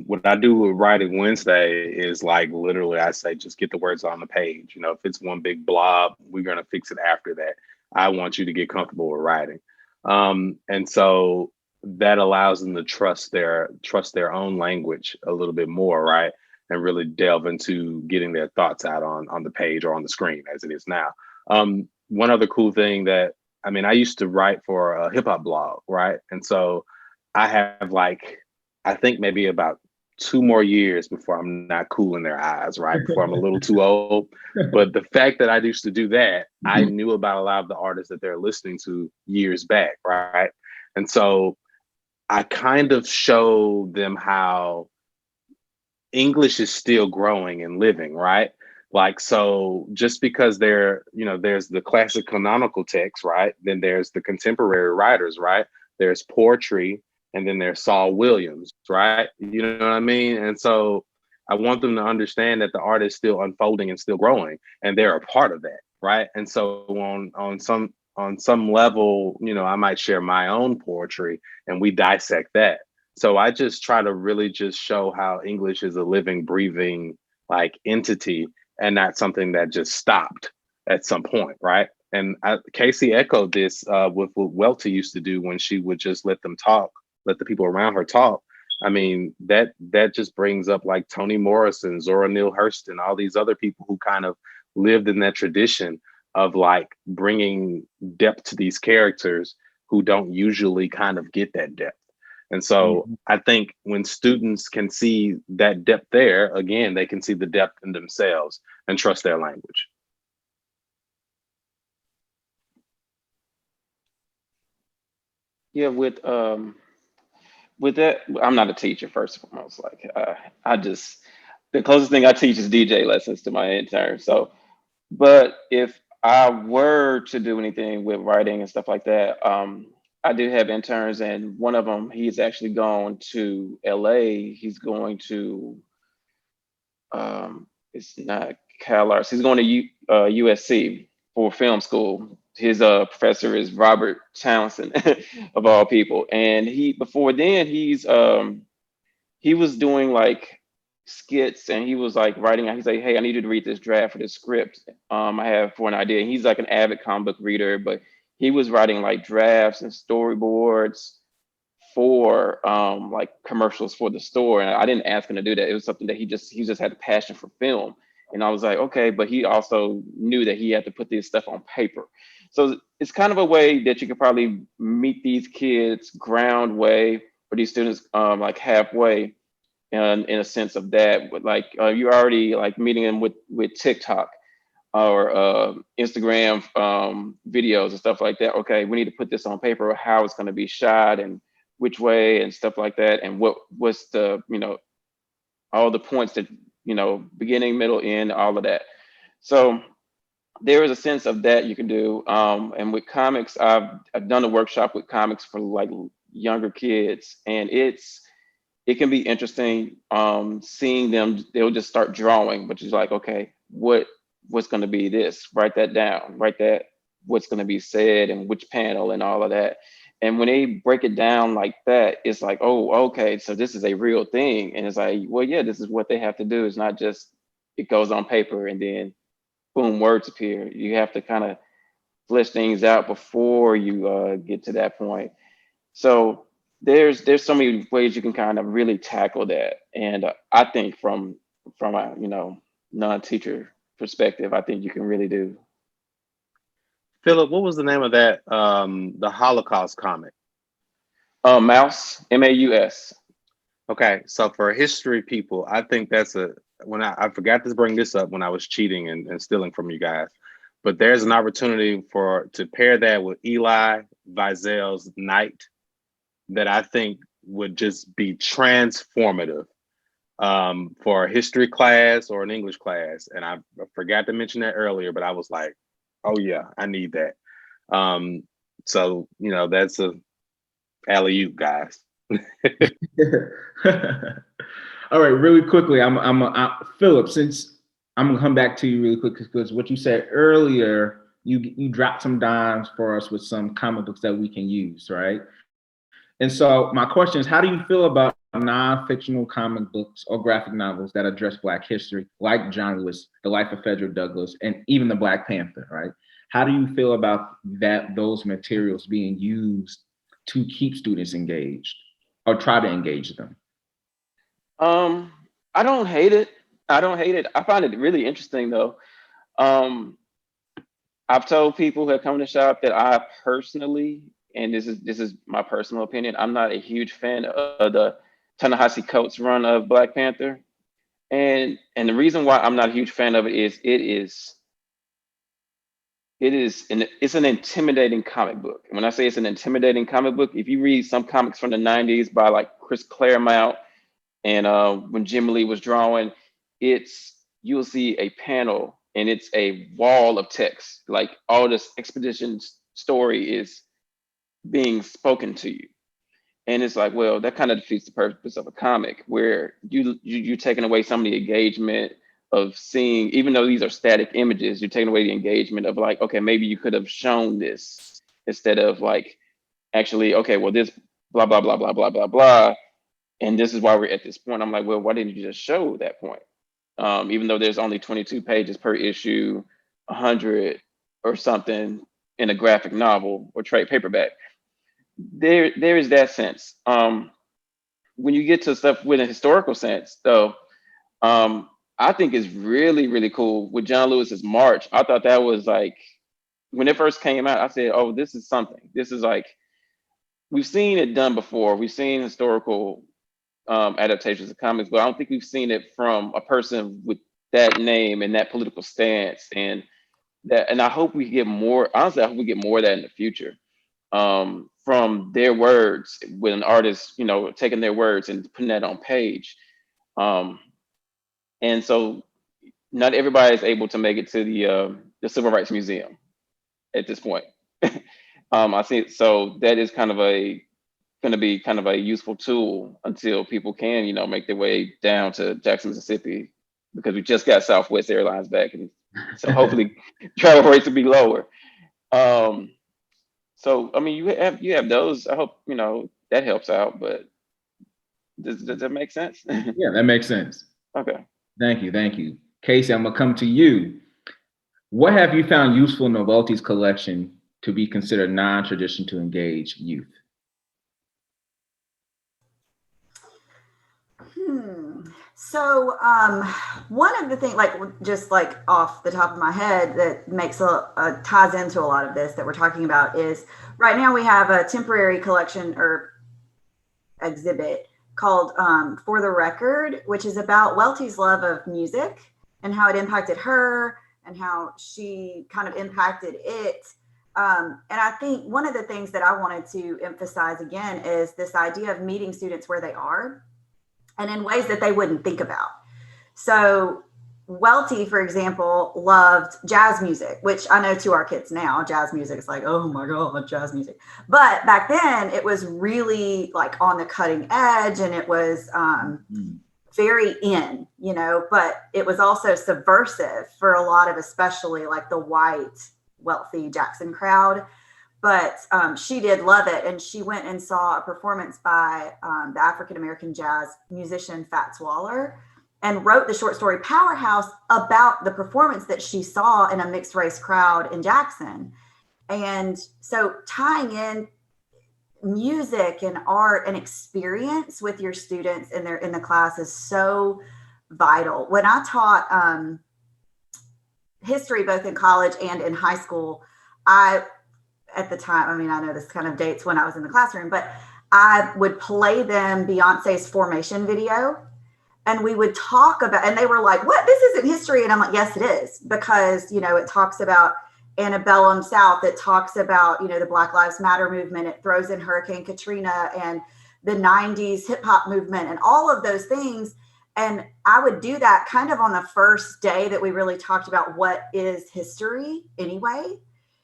What I do with Writing Wednesday is like literally I say, just get the words on the page. You know, if it's one big blob, we're going to fix it after that. I want you to get comfortable with writing. And so that allows them to trust their own language a little bit more, right? And really delve into getting their thoughts out on the page or on the screen as it is now. One other cool thing that, I mean, I used to write for a hip hop blog, right? And so I have like, I think maybe about 2 more years before I'm not cool in their eyes, right? Before I'm a little too old. But the fact that I used to do that, I knew about a lot of the artists that they're listening to years back, right? And so I kind of show them how English is still growing and living, right? Like, so just because there's the classic canonical text, right? Then there's the contemporary writers, right? There's poetry, and then there's Saul Williams, right? You know what I mean? And so I want them to understand that the art is still unfolding and still growing, and they're a part of that, right? And so on some level, you know, I might share my own poetry and we dissect that. So I just try to really just show how English is a living, breathing like entity and not something that just stopped at some point, right? And Casey echoed this with what Welty used to do when she would just let them talk, let the people around her talk. I mean, that just brings up like Toni Morrison, Zora Neale Hurston, all these other people who kind of lived in that tradition of like bringing depth to these characters who don't usually kind of get that depth. And so I think when students can see that depth there, again, they can see the depth in themselves and trust their language. Yeah, with that, I'm not a teacher, first and foremost. Like the closest thing I teach is DJ lessons to my intern. So, but if I were to do anything with writing and stuff like that, I do have interns, and one of them, he's actually gone to LA. He's going to, it's not CalArts. He's going to USC for film school. His professor is Robert Townsend, of all people. And before then, he was doing like skits, and he was like writing. He's like, hey, I need you to read this draft for this script I have for an idea. And he's like an avid comic book reader, but he was writing like drafts and storyboards for like commercials for the store. And I didn't ask him to do that. It was something that he just had a passion for film. And I was like, okay, but he also knew that he had to put this stuff on paper. So it's kind of a way that you could probably meet these kids ground way, or these students like halfway, in a sense of that. But like you're already like meeting them with TikTok. or Instagram videos and stuff like that. Okay, we need to put this on paper, how it's going to be shot and which way and stuff like that, and what's the all the points that beginning, middle, end, all of that. So there is a sense of that you can do. And with comics, I've done a workshop with comics for like younger kids, and it can be interesting seeing them. They'll just start drawing, which is like, okay, what's going to be this? Write that down. Write that what's going to be said and which panel and all of that. And when they break it down like that, it's like, oh, okay, so this is a real thing. And it's like, well, yeah, this is what they have to do. It's not just it goes on paper and then boom, words appear. You have to kind of flesh things out before you get to that point. So there's so many ways you can kind of really tackle that. And I think from a non-teacher perspective, I think you can really do. Philip, what was the name of that the Holocaust comic? Mouse, Maus. Okay, so for history people, I think that's when I forgot to bring this up when I was cheating and stealing from you guys, but there's an opportunity to pair that with Elie Wiesel's Night that I think would just be transformative for a history class or an English class. And I forgot to mention that earlier, but I was like, oh yeah, I need that. So that's a alley-oop, guys. All right, really quickly, Philip, since I'm gonna come back to you really quick because what you said earlier, you dropped some dimes for us with some comic books that we can use, right? And so my question is, how do you feel about non-fictional comic books or graphic novels that address Black history, like John Lewis, The Life of Frederick Douglass, and even the Black Panther, right? How do you feel about those materials being used to keep students engaged or try to engage them? I don't hate it. I find it really interesting though. I've told people who have come to shop that I personally, and this is my personal opinion, I'm not a huge fan of the Ta-Nehisi Coates run of Black Panther. And the reason why I'm not a huge fan of it is it's an intimidating comic book. And when I say it's an intimidating comic book, if you read some comics from the 90s by like Chris Claremont and when Jim Lee was drawing, you'll see a panel and it's a wall of text. Like all this expedition story is being spoken to you. And it's like, well, that kind of defeats the purpose of a comic where you're taking away some of the engagement of seeing, even though these are static images, you're taking away the engagement of like, okay, maybe you could have shown this instead of like actually, okay, well, this blah, blah, blah, blah, blah, blah, blah. And this is why we're at this point. I'm like, well, why didn't you just show that point? Even though there's only 22 pages per issue, 100 or something in a graphic novel or trade paperback. There is that sense. When you get to stuff with a historical sense, though, I think it's really, really cool with John Lewis's March. I thought that was like, when it first came out, I said, oh, this is something. This is like, we've seen it done before. We've seen historical adaptations of comics, but I don't think we've seen it from a person with that name and that political stance. And I hope we get more, honestly, I hope we get more of that in the future. From their words, with an artist, taking their words and putting that on page. And so not everybody is able to make it to the Civil Rights Museum at this point. I think so that is going to be kind of a useful tool until people can, make their way down to Jackson, Mississippi, because we just got Southwest Airlines back, and so hopefully travel rates will be lower. So I mean, you have those. I hope that helps out. But does that make sense? Yeah, that makes sense. Okay. Thank you. Casey, I'm gonna come to you. What have you found useful in Novelty's collection to be considered non-traditional to engage youth? So one of the things, just off the top of my head, that makes ties into a lot of this that we're talking about is right now we have a temporary collection or exhibit called For the Record, which is about Welty's love of music and how it impacted her and how she kind of impacted it. And I think one of the things that I wanted to emphasize again is this idea of meeting students where they are and in ways that they wouldn't think about. So Welty, for example, loved jazz music, which I know to our kids now, jazz music is like, oh my God, jazz music. But back then it was really like on the cutting edge, and it was very in, you know, but it was also subversive for a lot of, especially like the white, wealthy Jackson crowd. But she did love it. And she went and saw a performance by the African-American jazz musician Fats Waller, and wrote the short story Powerhouse about the performance that she saw in a mixed race crowd in Jackson. And so tying in music and art and experience with your students in the class is so vital. When I taught history, both in college and in high school, at the time, I mean, I know this kind of dates when I was in the classroom, but I would play them Beyonce's Formation video. And we would talk about, and they were like, what, this isn't history. And I'm like, yes, it is. Because, you know, it talks about antebellum South. It talks about, you know, the Black Lives Matter movement. It throws in Hurricane Katrina and the 90s hip hop movement and all of those things. And I would do that kind of on the first day that we really talked about what is history anyway.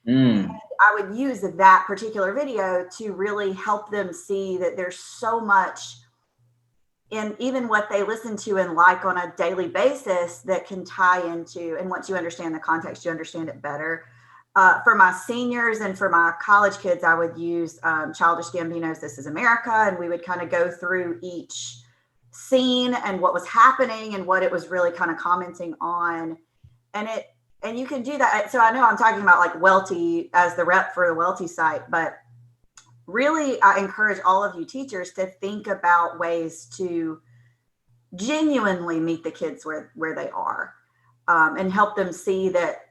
And I would use that particular video to really help them see that there's so much in even what they listen to and like on a daily basis that can tie into, and once you understand the context, you understand it better. For my seniors and for my college kids, I would use Childish Gambino's This Is America, and we would kind of go through each scene and what was happening and what it was really kind of commenting on. And you can do that. So I know I'm talking about like Welty as the rep for the Welty site, but really, I encourage all of you teachers to think about ways to genuinely meet the kids where they are, and help them see that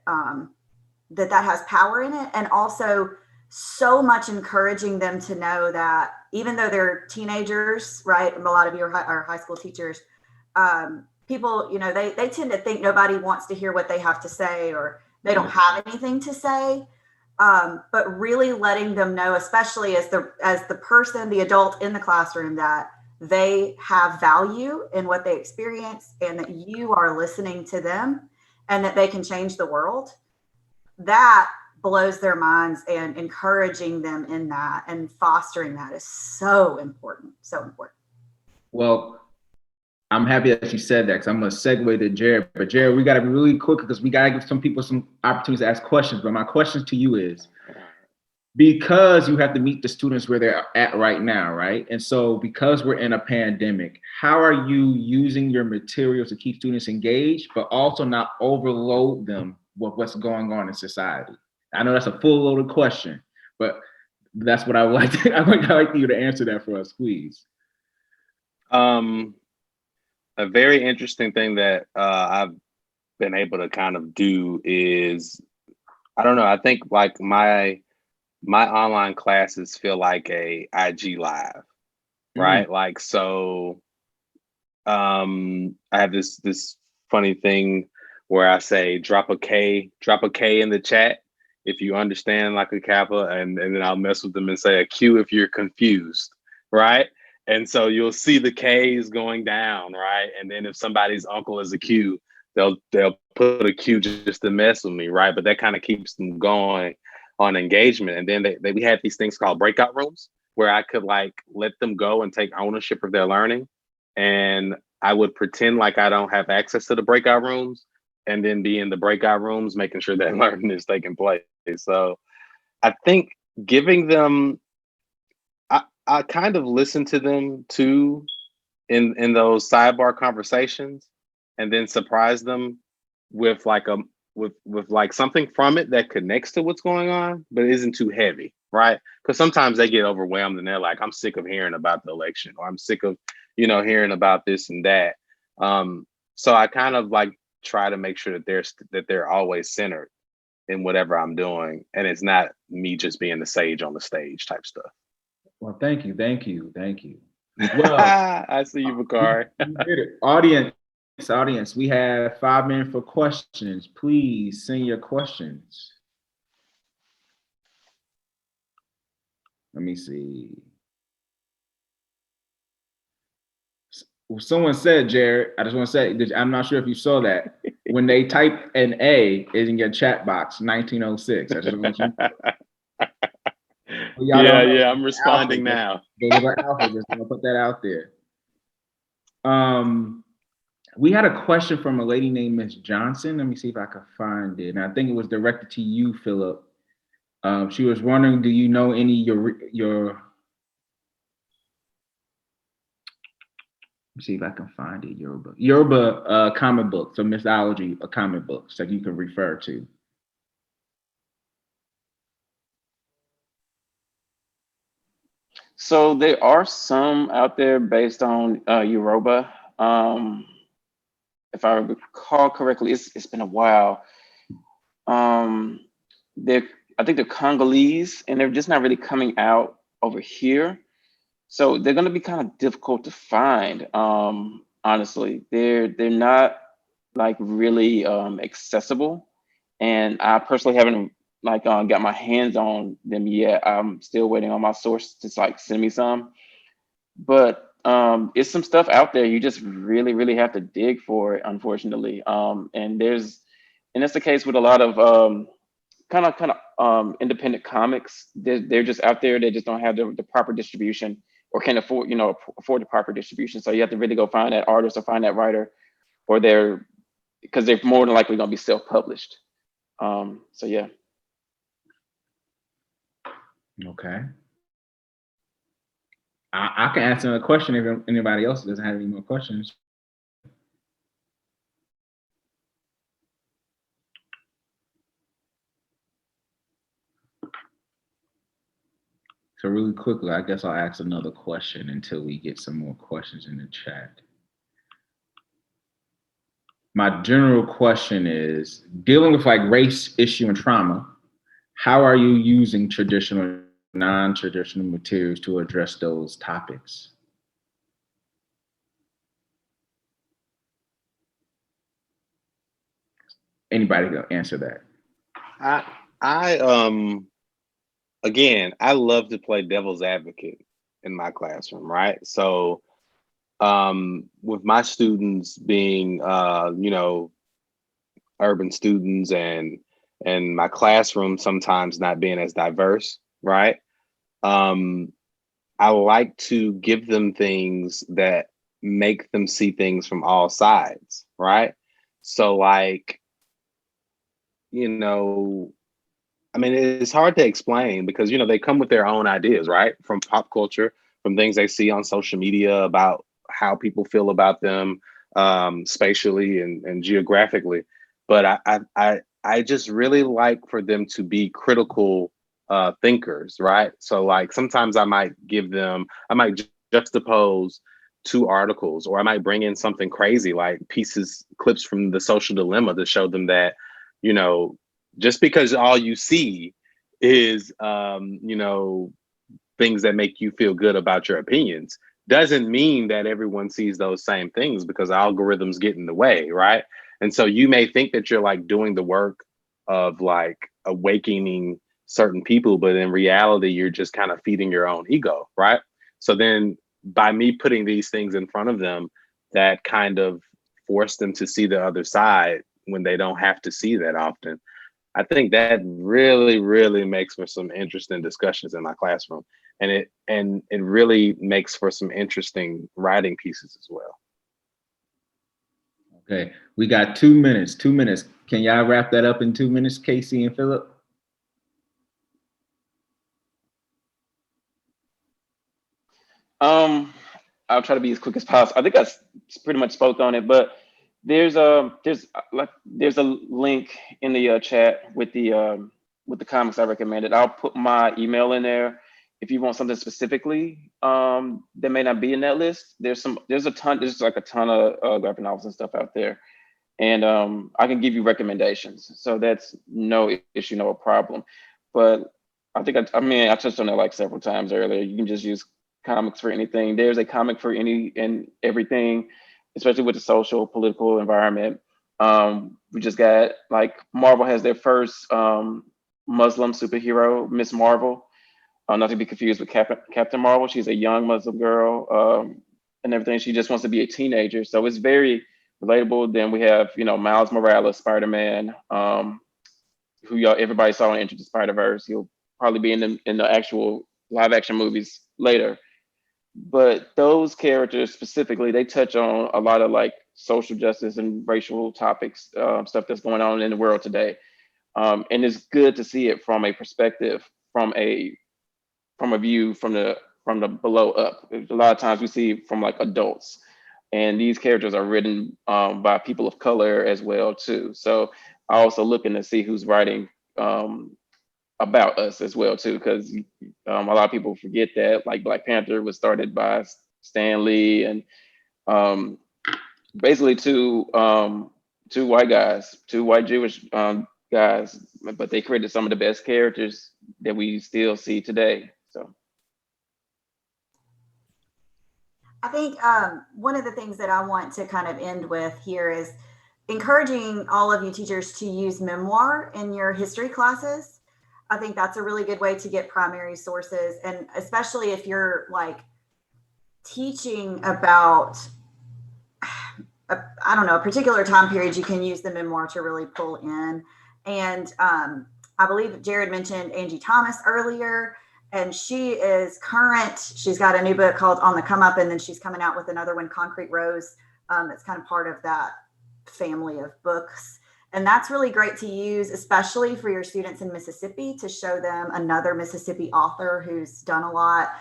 that has power in it. And also so much encouraging them to know that even though they're teenagers, right? And a lot of you are high school teachers, people, you know, they tend to think nobody wants to hear what they have to say, or they don't have anything to say. But really letting them know, especially as the person, the adult in the classroom, that they have value in what they experience and that you are listening to them and that they can change the world. That blows their minds, and encouraging them in that and fostering that is so important. So important. Well, I'm happy that you said that, because I'm going to segue to Jared. But Jared, we got to be really quick because we got to give some people some opportunities to ask questions. But my question to you is, because you have to meet the students where they're at right now, right? And so because we're in a pandemic, how are you using your materials to keep students engaged, but also not overload them with what's going on in society? I know that's a full loaded question, but that's what I would like to, I would like you to answer that for us, please. A very interesting thing that I've been able to kind of do is, I don't know, I think like my online classes feel like a IG live, right? Like, so I have this funny thing where I say, drop a K in the chat if you understand like a Kappa, and then I'll mess with them and say a Q if you're confused, right? And so you'll see the K's going down, right? And then if somebody's uncle is a Q, they'll put a Q just to mess with me, right? But that kind of keeps them going on engagement. And then we had these things called breakout rooms where I could like let them go and take ownership of their learning. And I would pretend like I don't have access to the breakout rooms, and then be in the breakout rooms, making sure that learning is taking place. So I think giving them, I kind of listen to them too in those sidebar conversations, and then surprise them with like with like something from it that connects to what's going on, but isn't too heavy, right? Because sometimes they get overwhelmed and they're like, I'm sick of hearing about the election, or I'm sick of, you know, hearing about this and that. So I kind of like try to make sure that they're always centered in whatever I'm doing, and it's not me just being the sage on the stage type stuff. Well, thank you. Well, I see you, Bakari. Audience, Audience, we have 5 minutes for questions. Please send your questions. Let me see. Someone said, Jared, I just want to say, I'm not sure if you saw that. When they type an A, is in your chat box, 1906. I just want you. Yeah, I'm responding now. Just gonna put that out there. We had a question from a lady named Miss Johnson. Let me see if I can find it. And I think it was directed to you, Philip. She was wondering, do you know any your Let's see if I can find it. Yoruba comic books or mythology comic books that you can refer to. So there are some out there based on Yoruba. If I recall correctly, it's been a while. I think they're Congolese, and they're just not really coming out over here. So they're going to be kind of difficult to find. Honestly, they're not like really accessible, and I personally haven't like got my hands on them yet. I'm still waiting on my source to like send me some, but it's some stuff out there. You just really have to dig for it, unfortunately. And that's the case with a lot of kind of independent comics. They're just out there. They just don't have the proper distribution, or can't afford the proper distribution. So you have to really go find that artist or find that writer, or because they're more than likely going to be self-published. So yeah. Okay. I can answer a question if anybody else doesn't have any more questions. So really quickly, I guess I'll ask another question until we get some more questions in the chat. My general question is, dealing with like race issue and trauma, how are you using traditional, non-traditional materials to address those topics? Anybody can answer that. Again, I love to play devil's advocate in my classroom, right? So with my students being urban students and my classroom sometimes not being as diverse, right? I like to give them things that make them see things from all sides, right? So like, I mean, it's hard to explain because, they come with their own ideas, right? From pop culture, from things they see on social media about how people feel about them spatially and geographically. But I just really like for them to be critical thinkers, right? So like sometimes I might juxtapose two articles, or I might bring in something crazy like clips from The Social Dilemma to show them that, just because all you see is, things that make you feel good about your opinions doesn't mean that everyone sees those same things, because algorithms get in the way, right? And so you may think that you're like doing the work of like awakening certain people, but in reality, you're just kind of feeding your own ego, right? So then by me putting these things in front of them, that kind of force them to see the other side when they don't have to see that often. I think that really makes for some interesting discussions in my classroom, and it really makes for some interesting writing pieces as well. Okay, we got 2 minutes. 2 minutes. Can y'all wrap that up in 2 minutes, Casey and Philip? I'll try to be as quick as possible. I think I pretty much spoke on it, but there's a link in the chat with the comics I recommended. I'll put my email in there if you want something specifically that may not be in that list. There's like a ton of graphic novels and stuff out there, and I can give you recommendations. So that's no issue, no problem. But I think I touched on that like several times earlier. You can just use comics for anything. There's a comic for any and everything. especially with the social, political environment. We just got like Marvel has their first Muslim superhero, Miss Marvel. Not to be confused with Captain Marvel. She's a young Muslim girl and everything. She just wants to be a teenager. So it's very relatable. Then we have, Miles Morales, Spider-Man, who everybody saw in Into the Spider-Verse. He'll probably be in the actual live action movies later. But those characters specifically, they touch on a lot of like social justice and racial topics, stuff that's going on in the world today. And it's good to see it from a perspective, from a view from the below up. A lot of times we see from like adults, and these characters are written by people of color as well too. So I also looking to see who's writing about us as well too, because a lot of people forget that like Black Panther was started by Stan Lee and basically two white guys, two white Jewish guys, but they created some of the best characters that we still see today. So I think one of the things that I want to kind of end with here is encouraging all of you teachers to use memoir in your history classes. I think that's a really good way to get primary sources, and especially if you're like teaching about a particular time period, you can use the memoir to really pull in. And I believe Jared mentioned Angie Thomas earlier, and she is current. She's got a new book called On the Come Up, and then she's coming out with another one, Concrete Rose. It's kind of part of that family of books. And that's really great to use, especially for your students in Mississippi, to show them another Mississippi author who's done a lot.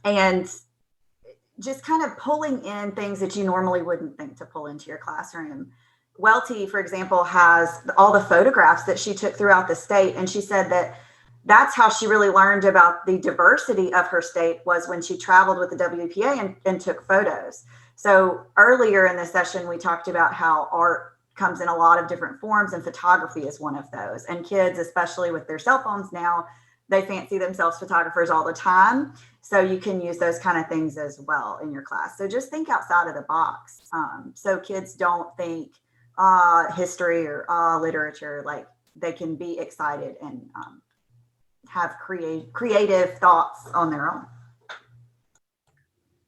And just kind of pulling in things that you normally wouldn't think to pull into your classroom. Welty, for example, has all the photographs that she took throughout the state. And she said that that's how she really learned about the diversity of her state, was when she traveled with the WPA and took photos. So earlier in the session, we talked about how art comes in a lot of different forms, and photography is one of those. And kids, especially with their cell phones now, they fancy themselves photographers all the time. So you can use those kind of things as well in your class. So just think outside of the box. So kids don't think history or literature, like they can be excited and have creative thoughts on their own.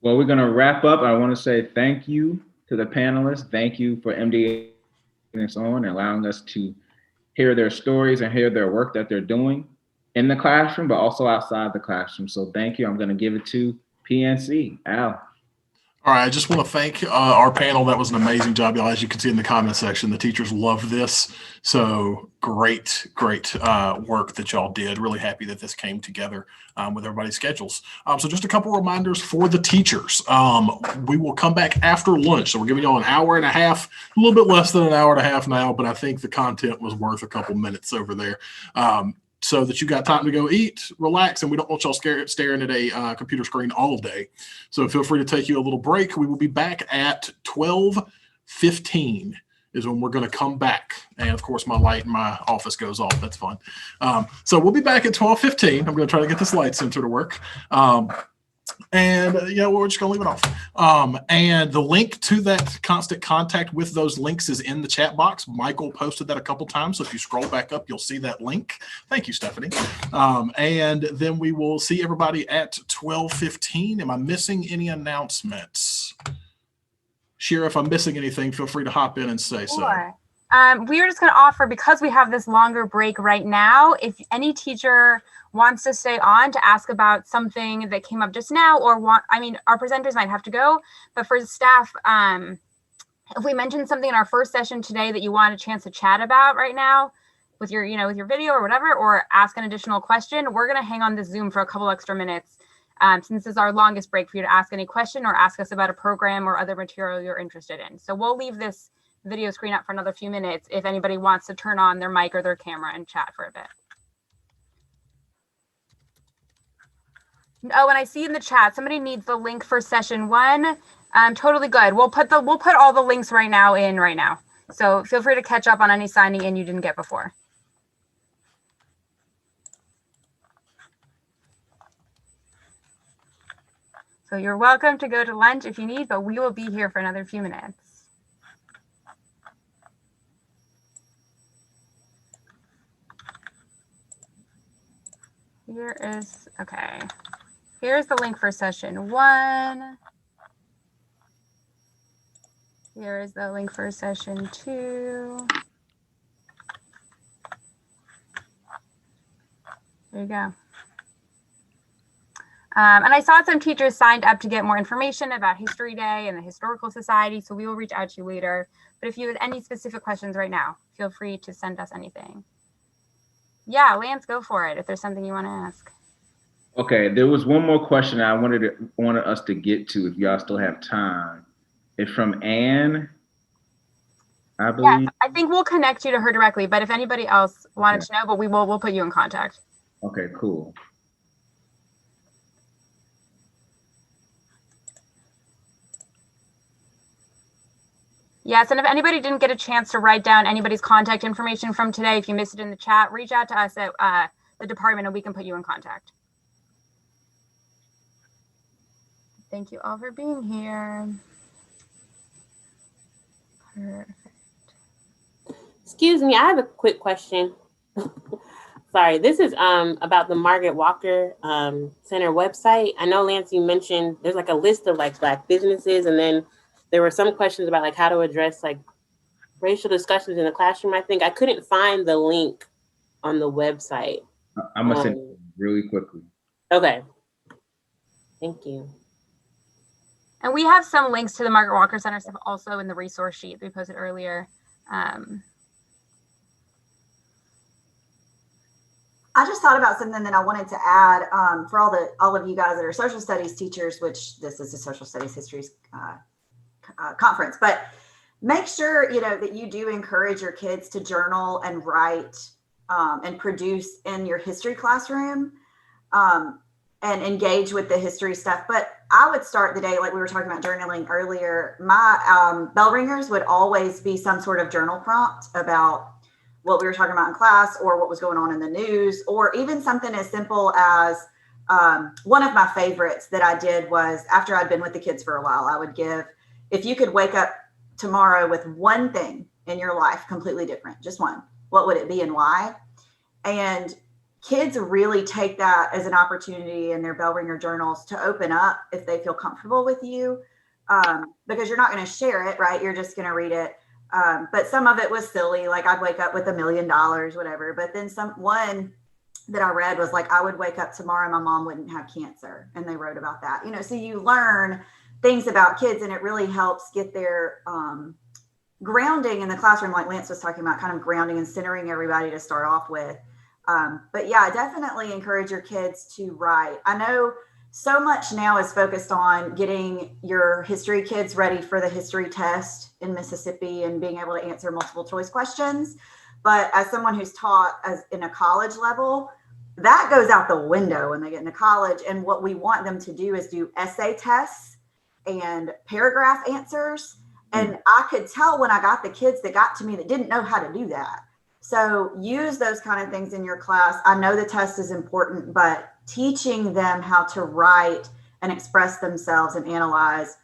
Well, we're going to wrap up. I want to say thank you to the panelists. Thank you for MDA us on and allowing us to hear their stories and hear their work that they're doing in the classroom, but also outside the classroom. So thank you. I'm going to give it to PNC. Al. All right, I just want to thank our panel. That was an amazing job, y'all. As you can see in the comment section, the teachers loved this. So great work that y'all did. Really happy that this came together with everybody's schedules. So just a couple reminders for the teachers. We will come back after lunch. So we're giving y'all an hour and a half, a little bit less than an hour and a half now, but I think the content was worth a couple minutes over there. So that you got time to go eat, relax, and we don't want y'all staring at a computer screen all day. So feel free to take you a little break. We will be back at 12:15 is when we're going to come back. And of course, my light in my office goes off. That's fun. So we'll be back at 12:15. I'm going to try to get this light sensor to work. And we're just gonna leave it off. And the link to that constant contact with those links is in the chat box. Michael posted that a couple times, so if you scroll back up, you'll see that link. Thank you, Stephanie. And then we will see everybody at 12:15. Am I missing any announcements? Shira, if I'm missing anything, feel free to hop in and say so. Sure. We are just going to offer, because we have this longer break right now, if any teacher wants to stay on to ask about something that came up just now, or our presenters might have to go, but for the staff, if we mentioned something in our first session today that you want a chance to chat about right now with your, with your video or whatever, or ask an additional question, we're going to hang on this Zoom for a couple extra minutes. Since this is our longest break for you to ask any question or ask us about a program or other material you're interested in. So we'll leave this video screen up for another few minutes if anybody wants to turn on their mic or their camera and chat for a bit. Oh, and I see in the chat, somebody needs the link for session 1. Totally good. We'll put all the links right now. So feel free to catch up on any signing in you didn't get before. So you're welcome to go to lunch if you need, but we will be here for another few minutes. Okay. Here's the link for session 1. Here is the link for session 2. There you go. And I saw some teachers signed up to get more information about History Day and the Historical Society, so we will reach out to you later. But if you have any specific questions right now, feel free to send us anything. Yeah, Lance, go for it if there's something you want to ask. Okay, there was one more question I wanted us to get to if y'all still have time. It's from Anne, I believe. Yes, I think we'll connect you to her directly, but if anybody else wanted to know, but we'll put you in contact. Okay, cool. Yes, and if anybody didn't get a chance to write down anybody's contact information from today, if you missed it in the chat, reach out to us at the department and we can put you in contact. Thank you all for being here. Perfect. Excuse me, I have a quick question. Sorry, this is about the Margaret Walker Center website. I know, Lance, you mentioned there's like a list of like Black businesses, and then there were some questions about like how to address like racial discussions in the classroom. I think I couldn't find the link on the website. I'm gonna send it really quickly. Okay, thank you. And we have some links to the Margaret Walker Center stuff also in the resource sheet we posted earlier. I just thought about something that I wanted to add for all of you guys that are social studies teachers, which this is a social studies histories conference, but make sure, that you do encourage your kids to journal and write and produce in your history classroom and engage with the history stuff. But I would start the day, like we were talking about journaling earlier, my bell ringers would always be some sort of journal prompt about what we were talking about in class or what was going on in the news, or even something as simple as one of my favorites that I did was after I'd been with the kids for a while, I would give, if you could wake up tomorrow with one thing in your life completely different, just one, what would it be and why? And kids really take that as an opportunity in their bell ringer journals to open up if they feel comfortable with you, because you're not going to share it, right? You're just going to read it. But some of it was silly, like I'd wake up with $1 million, whatever. But then one that I read was like, I would wake up tomorrow, my mom wouldn't have cancer. And they wrote about that, so you learn things about kids, and it really helps get their grounding in the classroom, like Lance was talking about, kind of grounding and centering everybody to start off with. But yeah, definitely encourage your kids to write. I know so much now is focused on getting your history kids ready for the history test in Mississippi and being able to answer multiple choice questions. But as someone who's taught as in a college level, that goes out the window when they get into college. And what we want them to do is do essay tests and paragraph answers. And I could tell when I got the kids that got to me that didn't know how to do that. So use those kind of things in your class. I know the test is important, but teaching them how to write and express themselves and analyze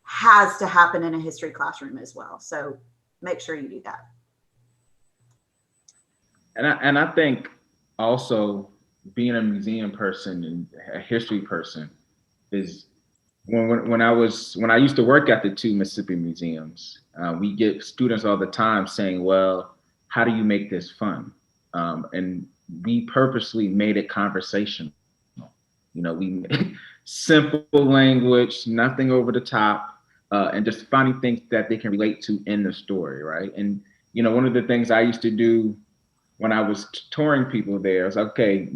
has to happen in a history classroom as well. So make sure you do that. And I think also being a museum person and a history person is when I used to work at the 2 Mississippi museums, we get students all the time saying, well, how do you make this fun? And we purposely made it conversational. We simple language, nothing over the top, and just finding things that they can relate to in the story, right? And, one of the things I used to do when I was touring people there was, okay,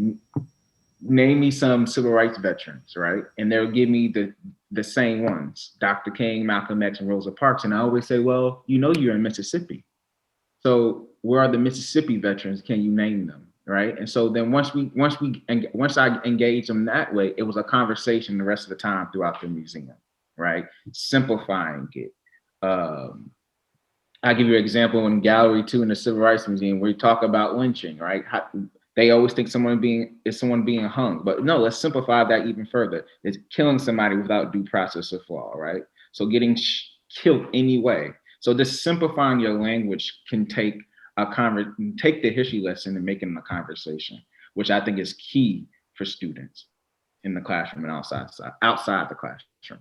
name me some civil rights veterans, right? And they'll give me the same ones, Dr. King, Malcolm X, and Rosa Parks. And I always say, well, you're in Mississippi. So where are the Mississippi veterans? Can you name them, right? And so then once I engaged them that way, it was a conversation the rest of the time throughout the museum, right? Simplifying it. I'll give you an example in Gallery 2 in the Civil Rights Museum where we talk about lynching, right? They always think someone being hung, but no, let's simplify that even further. It's killing somebody without due process of law, right? So getting killed anyway. So just simplifying your language can take take the history lesson and make it a conversation, which I think is key for students in the classroom and outside the classroom.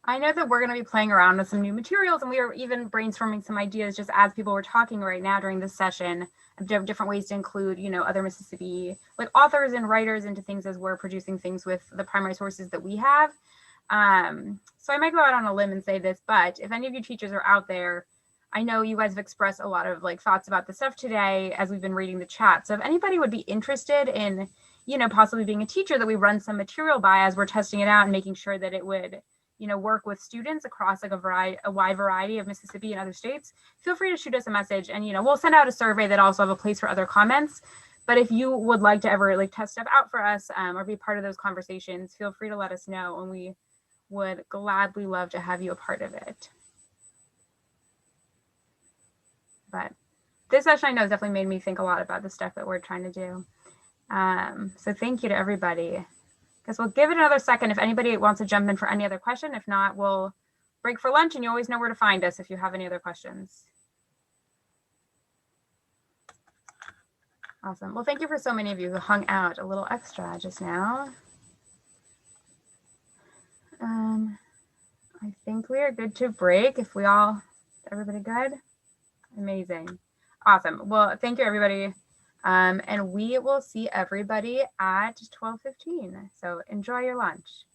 I know that we're going to be playing around with some new materials, and we are even brainstorming some ideas just as people were talking right now during this session of different ways to include, you know, other Mississippi like authors and writers into things as we're producing things with the primary sources that we have. So I might go out on a limb and say this, but if any of you teachers are out there, I know you guys have expressed a lot of like thoughts about the stuff today as we've been reading the chat. So if anybody would be interested in, you know, possibly being a teacher that we run some material by as we're testing it out and making sure that it would, you know, work with students across like a wide variety of Mississippi and other states, feel free to shoot us a message, and, you know, we'll send out a survey that also have a place for other comments. But if you would like to ever like test stuff out for us or be part of those conversations, feel free to let us know, and we would gladly love to have you a part of it. But this session I know has definitely made me think a lot about the stuff that we're trying to do. So thank you to everybody. Guess we'll give it another second if anybody wants to jump in for any other question. If not, we'll break for lunch, and you always know where to find us if you have any other questions. Awesome. Well, thank you for so many of you who hung out a little extra just now. I think we are good to break. If everybody good? Amazing. Awesome. Well, thank you, everybody. And we will see everybody at 12:15. So enjoy your lunch.